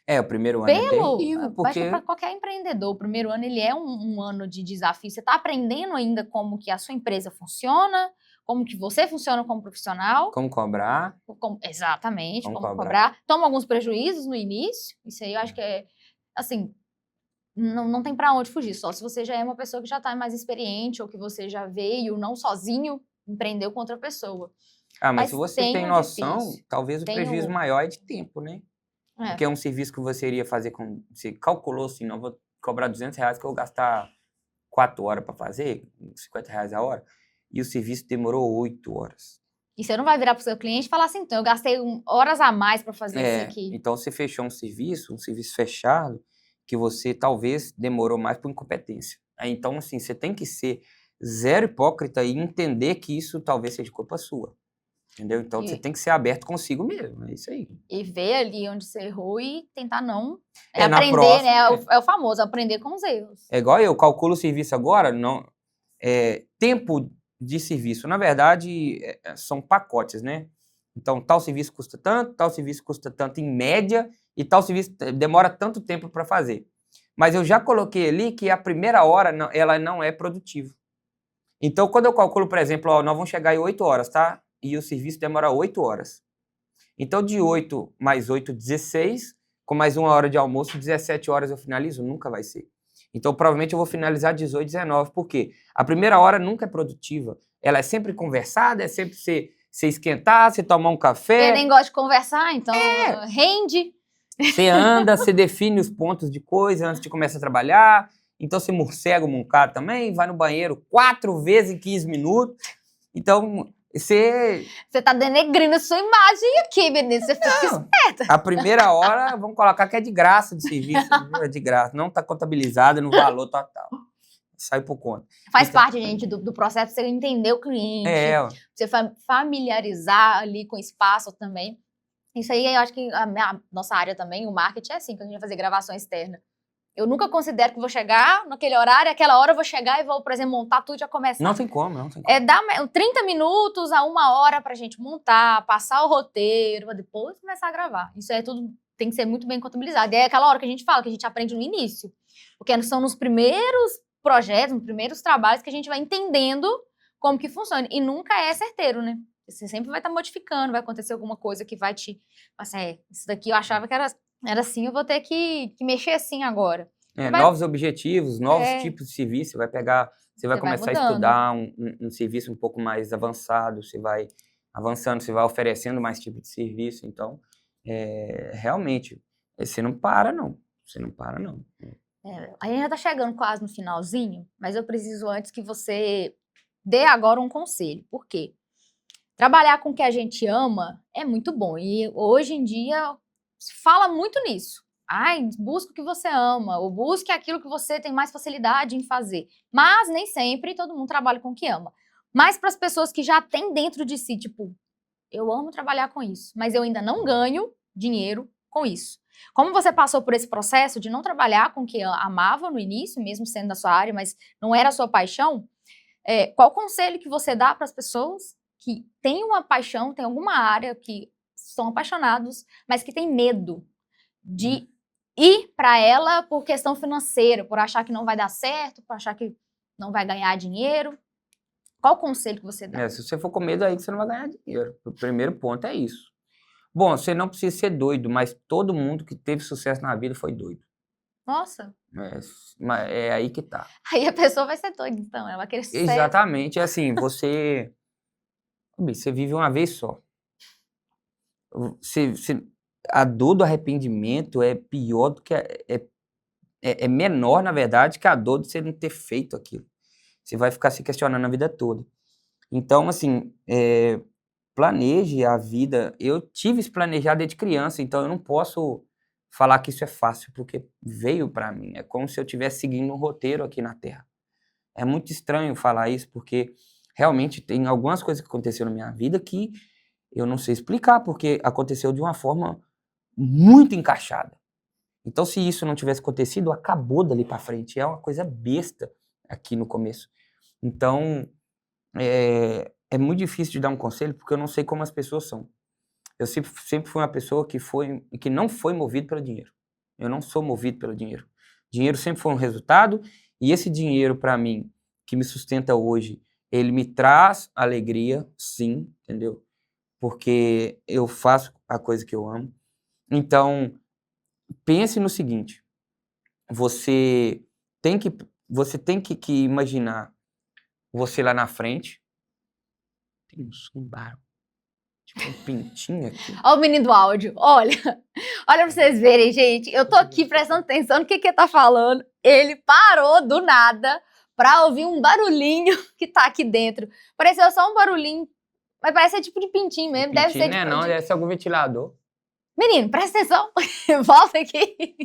o primeiro ano é terrível, porque... para qualquer empreendedor, o primeiro ano ele é um ano de desafio. Você está aprendendo ainda como que a sua empresa funciona, como que você funciona como profissional. Como cobrar. Exatamente, como cobrar. Toma alguns prejuízos no início, isso aí eu acho que assim... Não tem para onde fugir, só se você já é uma pessoa que já está mais experiente ou que você já veio, não sozinho, empreendeu com outra pessoa. Mas se você tem noção, talvez o prejuízo maior é de tempo, né? Porque é um serviço que você iria fazer você calculou assim, não vou cobrar R$200 que eu vou gastar 4 horas para fazer, R$50 a hora, e o serviço demorou 8 horas. E você não vai virar para o seu cliente e falar assim, então, eu gastei horas a mais para fazer isso aqui. Então você fechou um serviço fechado, que você talvez demorou mais por incompetência. Então, assim, você tem que ser zero hipócrita e entender que isso talvez seja culpa sua. Entendeu? Então, você tem que ser aberto consigo mesmo, é isso aí. E ver ali onde você errou e tentar não... Na aprender, próxima, né? É o famoso, aprender com os erros. É igual eu calculo o serviço agora, não, tempo de serviço. Na verdade, são pacotes, né? Então, tal serviço custa tanto, tal serviço custa tanto em média, e tal serviço demora tanto tempo para fazer. Mas eu já coloquei ali que a primeira hora, ela não é produtiva. Então, quando eu calculo, por exemplo, ó, nós vamos chegar em 8 horas, tá? E o serviço demora 8 horas. Então, de 8 mais 8, 16, com mais 1 hora de almoço, 17 horas eu finalizo? Nunca vai ser. Então, provavelmente eu vou finalizar 18, 19. Por quê? A primeira hora nunca é produtiva. Ela é sempre conversada, é sempre você esquentar, você tomar um café. Eu nem gosto de conversar, então rende. Você anda, você define os pontos de coisa antes de começar a trabalhar. Então, você morcega um bocado também, vai no banheiro 4 vezes em 15 minutos. Então, você tá denegrindo a sua imagem aqui, menino. Você fica esperta. A primeira hora, vamos colocar que é de graça de serviço. É de graça. Não está contabilizado no valor total. Sai por conta. Faz parte, gente, do processo, você entender o cliente. Você familiarizar ali com o espaço também. Isso aí, eu acho que a nossa área também, o marketing, é assim, quando a gente vai fazer gravação externa. Eu nunca considero que vou chegar naquele horário, aquela hora eu vou chegar e vou, por exemplo, montar tudo e já começar. Não tem como, não tem como. Dar 30 minutos a 1 hora pra gente montar, passar o roteiro, pra depois começar a gravar. Isso aí tudo tem que ser muito bem contabilizado. E é aquela hora que a gente fala, que a gente aprende no início. Porque são nos primeiros projetos, nos primeiros trabalhos que a gente vai entendendo como que funciona. E nunca é certeiro, né? Você sempre vai estar modificando, vai acontecer alguma coisa que vai te... Assim, isso daqui eu achava que era assim, eu vou ter que mexer assim agora. Novos objetivos, novos tipos de serviço, você vai começar a estudar um serviço um pouco mais avançado, você vai avançando, você vai oferecendo mais tipo de serviço. Então, realmente, você não para, não. Você não para, não. A gente já tá chegando quase no finalzinho, mas eu preciso antes que você dê agora um conselho. Por quê? Trabalhar com o que a gente ama é muito bom. E hoje em dia se fala muito nisso. Busca o que você ama, ou busque aquilo que você tem mais facilidade em fazer. Mas nem sempre todo mundo trabalha com o que ama. Mas para as pessoas que já têm dentro de si, tipo, eu amo trabalhar com isso, mas eu ainda não ganho dinheiro com isso. Como você passou por esse processo de não trabalhar com o que amava no início, mesmo sendo da sua área, mas não era a sua paixão, qual conselho que você dá para as pessoas que têm uma paixão, têm alguma área que são apaixonados, mas que têm medo de ir para ela por questão financeira, por achar que não vai dar certo, por achar que não vai ganhar dinheiro? Qual o conselho que você dá? Se você for com medo aí que você não vai ganhar dinheiro. O primeiro ponto é isso. Bom, você não precisa ser doido, mas todo mundo que teve sucesso na vida foi doido. Nossa. É aí que tá. Aí a pessoa vai ser doida, então. Ela vai querer sucesso. Exatamente. É assim, você vive uma vez só. A dor do arrependimento é pior do que... É menor, na verdade, que a dor de você não ter feito aquilo. Você vai ficar se questionando a vida toda. Então, assim, planeje a vida. Eu tive isso planejado desde criança, então eu não posso falar que isso é fácil, porque veio para mim. É como se eu estivesse seguindo um roteiro aqui na Terra. É muito estranho falar isso, porque realmente tem algumas coisas que aconteceram na minha vida que eu não sei explicar, porque aconteceu de uma forma muito encaixada. Então, se isso não tivesse acontecido, acabou dali para frente. É uma coisa besta aqui no começo. Então, é muito difícil de dar um conselho, porque eu não sei como as pessoas são. Eu sempre fui uma pessoa que não foi movido pelo dinheiro. Eu não sou movido pelo dinheiro. Dinheiro sempre foi um resultado, e esse dinheiro, para mim, que me sustenta hoje, ele me traz alegria, sim, entendeu? Porque eu faço a coisa que eu amo. Então, pense no seguinte, você tem que imaginar você lá na frente. Tem um som barulho, tipo um pintinho aqui. Olha o menino do áudio, olha pra vocês verem, gente, eu tô aqui prestando atenção no que ele tá falando, ele parou do nada pra ouvir um barulhinho que tá aqui dentro, pareceu só um barulhinho, mas parece tipo de pintinho mesmo, deve ser não, deve ser algum ventilador. Menino, presta atenção, volta aqui.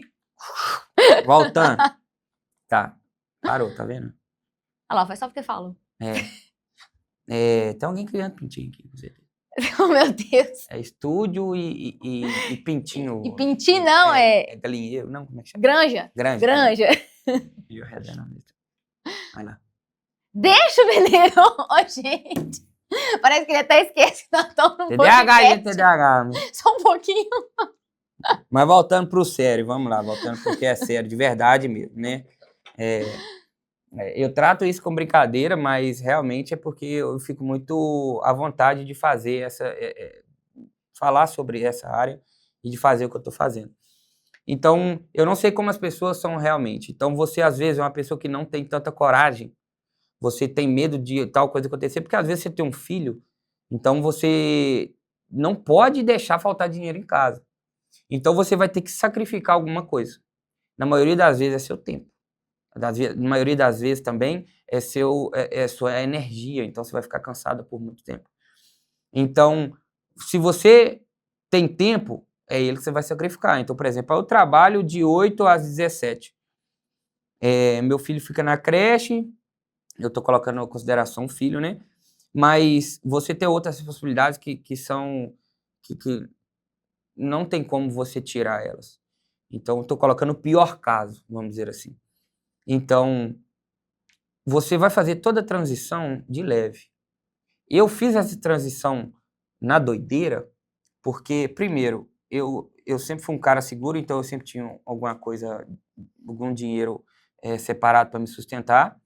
Voltando. Tá, parou, tá vendo? Olha lá, foi só porque falou. Tem alguém criando pintinho aqui, com certeza. Oh, meu Deus. É estúdio e pintinho. E pintinho não, É galinheiro, não, como é que chama? Granja. Granja. Granja. E o redondito. Vai lá. Deixa o menino. Ô, gente. Parece que ele até esquece que nós estamos no TDAH, gente, podcast. TDAH. Né? Só um pouquinho. Mas voltando pro sério, vamos lá, voltando porque é sério, de verdade mesmo, né? Eu trato isso com brincadeira, mas realmente é porque eu fico muito à vontade de fazer falar sobre essa área e de fazer o que eu estou fazendo. Então, eu não sei como as pessoas são realmente. Então, você, às vezes, é uma pessoa que não tem tanta coragem, você tem medo de tal coisa acontecer, porque às vezes você tem um filho, então você não pode deixar faltar dinheiro em casa. Então, você vai ter que sacrificar alguma coisa. Na maioria das vezes é seu tempo. Na maioria das vezes também é sua energia, então você vai ficar cansada por muito tempo. Então, se você tem tempo, é ele que você vai sacrificar. Então, por exemplo, eu trabalho de 8 às 17. Meu filho fica na creche, eu estou colocando em consideração o filho, né? Mas você tem outras possibilidades que não tem como você tirar elas. Então, estou colocando o pior caso, vamos dizer assim. Então, você vai fazer toda a transição de leve. Eu fiz essa transição na doideira, porque, primeiro, eu sempre fui um cara seguro, então eu sempre tinha alguma coisa, algum dinheiro separado para me sustentar.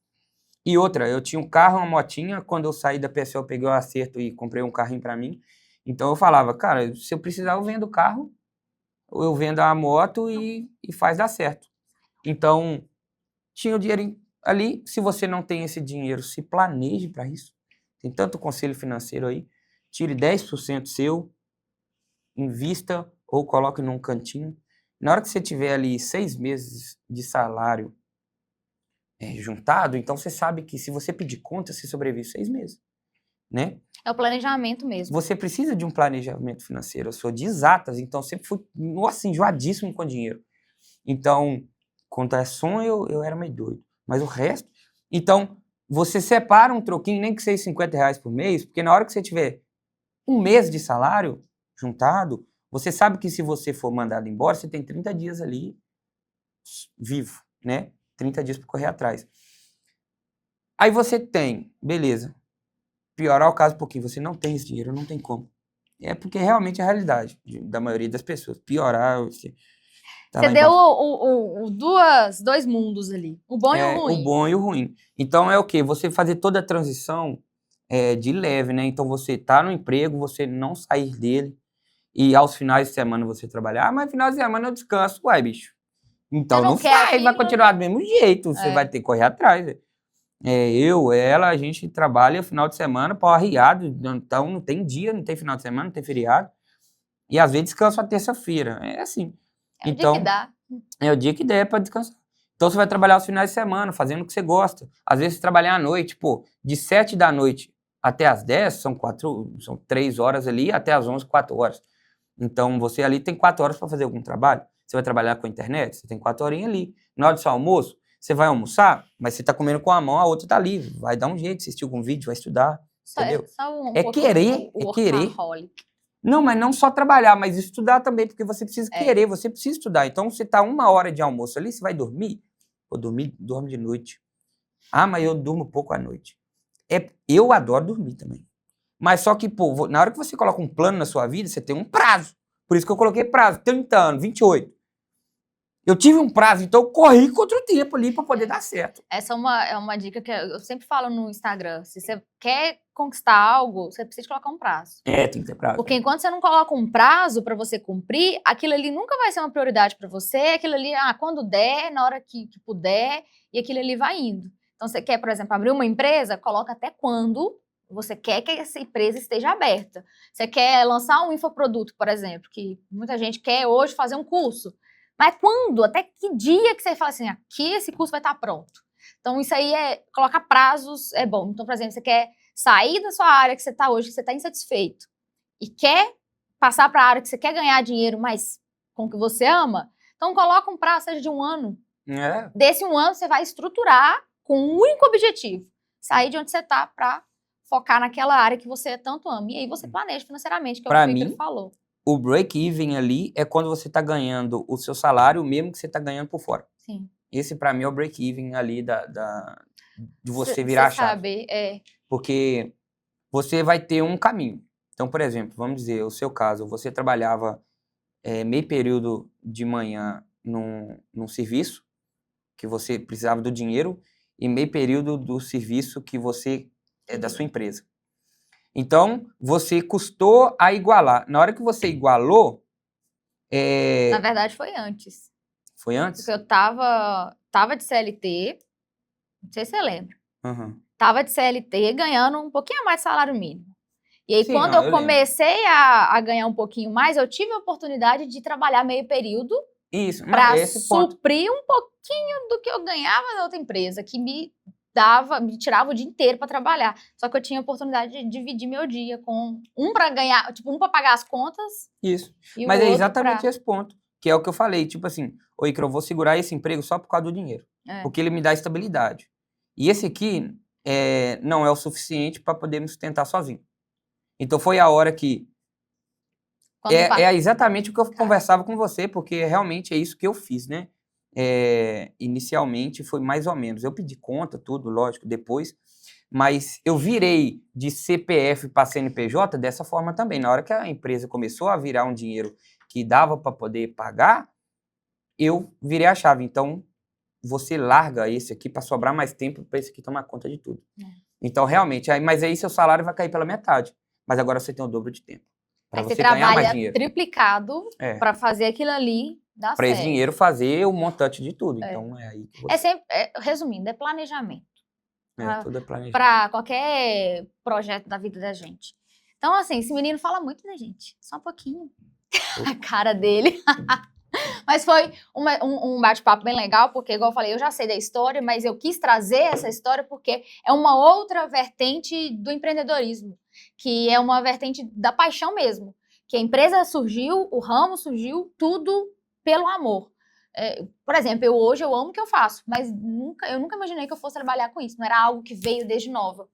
E outra, eu tinha um carro, uma motinha, quando eu saí da PSOL, eu peguei o acerto e comprei um carrinho para mim. Então eu falava, cara, se eu precisar eu vendo o carro, ou eu vendo a moto e faz dar certo. Então, tinha o dinheiro ali. Se você não tem esse dinheiro, se planeje para isso. Tem tanto conselho financeiro aí. Tire 10% seu, invista ou coloque num cantinho. Na hora que você tiver ali 6 meses de salário juntado, então você sabe que se você pedir conta, você sobrevive 6 meses, né? É o planejamento mesmo. Você precisa de um planejamento financeiro. Eu sou de exatas, então sempre fui, nossa, enjoadíssimo com dinheiro. Então, quanto é sonho, eu era meio doido. Mas o resto... Então, você separa um troquinho, nem que seja R$50 por mês, porque na hora que você tiver um mês de salário juntado, você sabe que se você for mandado embora, você tem 30 dias ali vivo, né? 30 dias para correr atrás. Aí você tem, beleza, piorar o caso um pouquinho, você não tem esse dinheiro, não tem como. É porque realmente é a realidade da maioria das pessoas. Piorar... Você deu dois mundos ali, o bom e o ruim. O bom e o ruim. Então é o quê? Você fazer toda a transição de leve, né? Então você tá no emprego, você não sair dele e aos finais de semana você trabalhar. Ah, mas final de semana eu descanso. Uai, bicho. Então não sai, vai continuar do mesmo jeito, você vai ter que correr atrás. Ela, a gente trabalha final de semana, pau arriado, então não tem dia, não tem final de semana, não tem feriado. E às vezes descanso a terça-feira. É assim. Então, o dia que dá. É o dia que der para descansar. Então você vai trabalhar os finais de semana, fazendo o que você gosta. Às vezes você trabalhar à noite, de 7 da noite até as 10, são 3 horas ali, até as 11, 4 horas. Então você ali tem 4 horas para fazer algum trabalho. Você vai trabalhar com a internet, você tem 4 horinhas ali. Na hora do seu almoço, você vai almoçar, mas você está comendo com a mão, a outra está livre. Vai dar um jeito, assistir algum vídeo, vai estudar. Entendeu? Querer. Não, mas não só trabalhar, mas estudar também, porque você precisa querer, você precisa estudar. Então, você tá 1 hora de almoço ali, você vai dormir? Dorme de noite. Ah, mas eu durmo pouco à noite. Eu adoro dormir também. Mas só que, na hora que você coloca um plano na sua vida, você tem um prazo. Por isso que eu coloquei prazo, 30 anos, 28. Eu tive um prazo, então eu corri contra o tempo ali para poder dar certo. Essa é uma dica que eu sempre falo no Instagram. Se você quer conquistar algo, você precisa colocar um prazo. Tem que ter prazo. Porque enquanto você não coloca um prazo para você cumprir, aquilo ali nunca vai ser uma prioridade para você. Aquilo ali, quando der, na hora que puder, e aquilo ali vai indo. Então, você quer, por exemplo, abrir uma empresa, coloca até quando você quer que essa empresa esteja aberta. Você quer lançar um infoproduto, por exemplo, que muita gente quer hoje fazer um curso. Mas quando? Até que dia que você fala assim, aqui esse curso vai estar pronto? Então, isso aí colocar prazos é bom. Então, por exemplo, você quer sair da sua área que você está hoje, que você está insatisfeito, e quer passar para a área que você quer ganhar dinheiro, mas com o que você ama, então coloca um prazo, seja de 1 ano. Desse 1 ano, você vai estruturar com um único objetivo, sair de onde você está para focar naquela área que você tanto ama. E aí você planeja financeiramente, que é Pra o que o Ícaro mim, falou. o break-even ali é quando você está ganhando o seu salário, mesmo que você está ganhando por fora. Sim. Esse, para mim, é o break-even ali de você virar Você a chave. sabe, Porque você vai ter um caminho. Então, por exemplo, vamos dizer, o seu caso, você trabalhava meio período de manhã num serviço, que você precisava do dinheiro, e meio período do serviço que você é da sua empresa. Então, você custou a igualar. Na hora que você igualou, Na verdade, foi antes. foi antes? Porque eu tava de CLT, não sei se você lembra. Uhum. Tava de CLT ganhando um pouquinho a mais de salário mínimo. E aí, Sim, quando não, eu eu lembro. comecei a ganhar um pouquinho mais, eu tive a oportunidade de trabalhar meio período Isso, mas para esse ponto. suprir um pouquinho do que eu ganhava na outra empresa, que me tirava o dia inteiro para trabalhar. Só que eu tinha a oportunidade de dividir meu dia com um para ganhar, tipo, um para pagar as contas Isso. e Mas o é outro exatamente para. esse ponto, que é o que eu falei. Tipo assim, ô Icaro, eu vou segurar esse emprego só por causa do dinheiro. Porque ele me dá estabilidade. E esse aqui não é o suficiente para poder me sustentar sozinho. Então foi a hora que. É exatamente o que eu conversava com você, porque realmente é isso que eu fiz, né? Inicialmente foi mais ou menos. Eu pedi conta, tudo, lógico, depois. Mas eu virei de CPF para CNPJ dessa forma também. Na hora que a empresa começou a virar um dinheiro que dava para poder pagar, eu virei a chave. Então, você larga esse aqui para sobrar mais tempo para esse aqui tomar conta de tudo. Então, realmente, mas aí seu salário vai cair pela metade. Mas agora você tem o dobro de tempo. Para você ganhar mais dinheiro. Triplicado para fazer aquilo ali dar certo. Para esse dinheiro fazer o montante de tudo. Então, é aí que você... resumindo, é planejamento. Tudo é planejamento. Para qualquer projeto da vida da gente. Então, assim, esse menino fala muito, né, gente? Só um pouquinho. A cara dele. Mas foi um bate-papo bem legal, porque, igual eu falei, eu já sei da história, mas eu quis trazer essa história porque é uma outra vertente do empreendedorismo, que é uma vertente da paixão mesmo. Que a empresa surgiu, o ramo surgiu, tudo pelo amor. Por exemplo, hoje eu amo o que eu faço, mas eu nunca imaginei que eu fosse trabalhar com isso, não era algo que veio desde nova.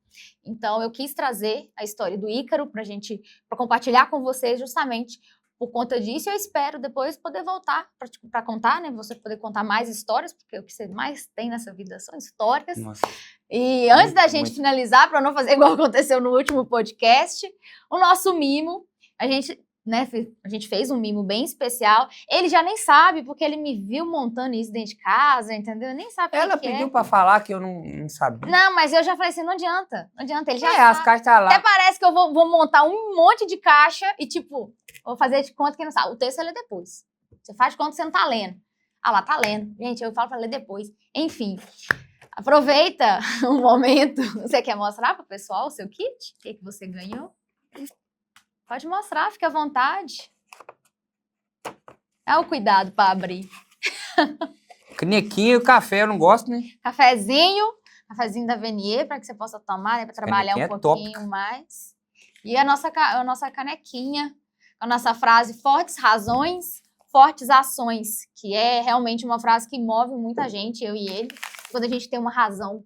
Então, eu quis trazer a história do Ícaro para compartilhar com vocês justamente por conta disso. Eu espero depois poder voltar para contar, né? Você poder contar mais histórias, porque o que você mais tem nessa vida são histórias. Nossa. E antes da gente finalizar, para não fazer igual aconteceu no último podcast, o nosso mimo, a gente fez um mimo bem especial. Ele já nem sabe, porque ele me viu montando isso dentro de casa, entendeu? Nem sabe o que é. Ela pediu para falar que eu não sabia. Não, mas eu já falei assim, não adianta. Ele já as sabe. caixas tá lá. Até parece que eu vou montar um monte de caixa e, tipo, vou fazer de conta que não sabe. O texto é ler depois. Você faz de conta que você não tá lendo. Ah lá, tá lendo. Gente, eu falo para ler depois. Enfim, aproveita um momento. Você quer mostrar para o pessoal o seu kit? O que você ganhou? Pode mostrar, fica à vontade. É o cuidado para abrir. Canequinha e café, eu não gosto, né? Cafezinho da Venier, para que você possa tomar, né, para trabalhar um pouquinho tópica. mais. E a nossa canequinha, a nossa frase, fortes razões, fortes ações, que é realmente uma frase que move muita gente, eu e ele. Quando a gente tem uma razão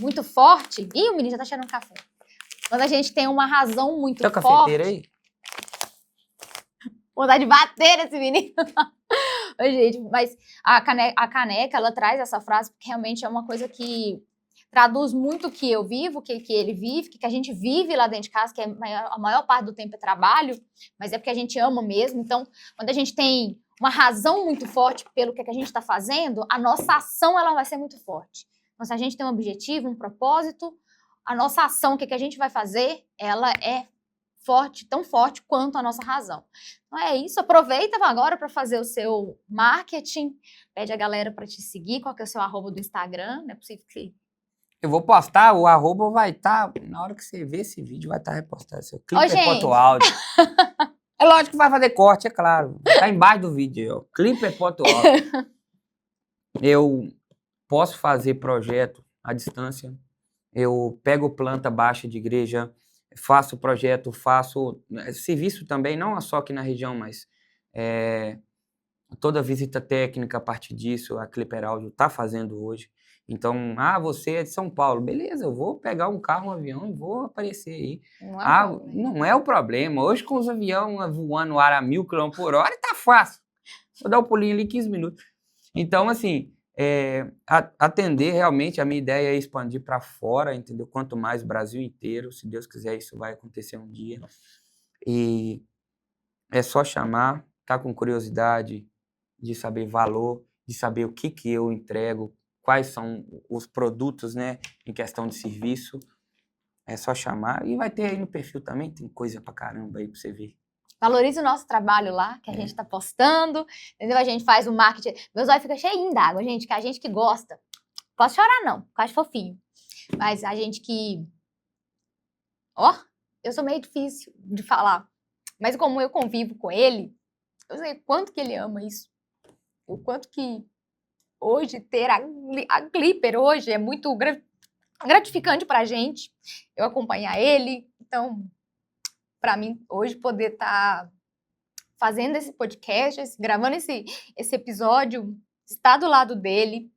muito forte... Ih, o menino já tá cheirando café. Quando a gente tem uma razão muito forte... Tem cafeteira aí? Vontade de bater nesse menino. Gente, mas a caneca, ela traz essa frase porque realmente é uma coisa que traduz muito o que eu vivo, o que ele vive, o que a gente vive lá dentro de casa, que a maior parte do tempo é trabalho, mas é porque a gente ama mesmo. Então, quando a gente tem uma razão muito forte pelo que a gente está fazendo, a nossa ação ela vai ser muito forte. Então, se a gente tem um objetivo, um propósito, a nossa ação, o que a gente vai fazer, ela é forte, tão forte quanto a nossa razão. Então é isso, aproveita agora para fazer o seu marketing, pede a galera para te seguir, qual que é o seu @do Instagram, não é possível que... Eu vou postar, o @ vai estar, na hora que você ver esse vídeo, vai estar repostado. Seu Clipper.áudio. É lógico que vai fazer corte, é claro. Tá embaixo do vídeo, ó. Clipper.áudio. Eu posso fazer projeto à distância. Eu pego planta baixa de igreja, faço projeto, faço serviço também, não só aqui na região, mas toda visita técnica a partir disso, a Clipper Áudio está fazendo hoje. Então, você é de São Paulo. Beleza, eu vou pegar um carro, um avião e vou aparecer aí. Não é um problema. Não é o problema. Hoje, com os aviões voando no ar a 1.000 km/h, tá fácil. Vou dar um pulinho ali, 15 minutos. Então, assim, atender realmente, a minha ideia é expandir para fora, entendeu? Quanto mais o Brasil inteiro, se Deus quiser, isso vai acontecer um dia. E é só chamar, tá com curiosidade de saber valor, de saber o que eu entrego, quais são os produtos, né, em questão de serviço. É só chamar. E vai ter aí no perfil também, tem coisa pra caramba aí pra você ver. Valorize o nosso trabalho lá, que a gente tá postando, entendeu? A gente faz o marketing. Meus olhos ficam cheinhos d'água, gente, que a gente que gosta. Posso chorar, não, porque eu acho fofinho. Mas a gente que... eu sou meio difícil de falar. Mas como eu convivo com ele, eu sei o quanto que ele ama isso. O quanto que hoje ter a Clipper hoje é muito gratificante pra gente. Eu acompanhar ele. Então, pra mim, hoje poder estar fazendo esse podcast, gravando esse episódio, estar do lado dele.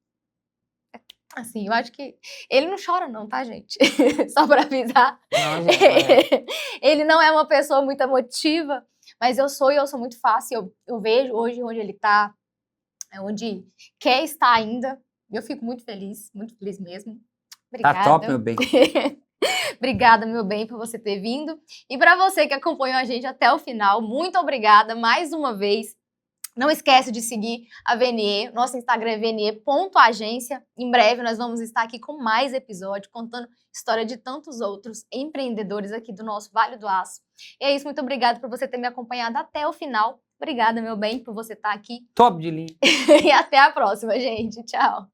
Assim, eu acho que ele não chora não, tá, gente? Só pra avisar. Ele não é uma pessoa muito emotiva, mas eu sou muito fácil. Eu vejo hoje onde ele tá, onde quer estar ainda. Eu fico muito feliz mesmo. Obrigada. Tá top, meu bem. Obrigada, meu bem, por você ter vindo. E para você que acompanhou a gente até o final, muito obrigada mais uma vez. Não esquece de seguir a VNE, nosso Instagram é vne.agência. Em breve nós vamos estar aqui com mais episódios, contando história de tantos outros empreendedores aqui do nosso Vale do Aço. E é isso, muito obrigada por você ter me acompanhado até o final. Obrigada, meu bem, por você estar aqui. Top de linha. E até a próxima, gente. Tchau.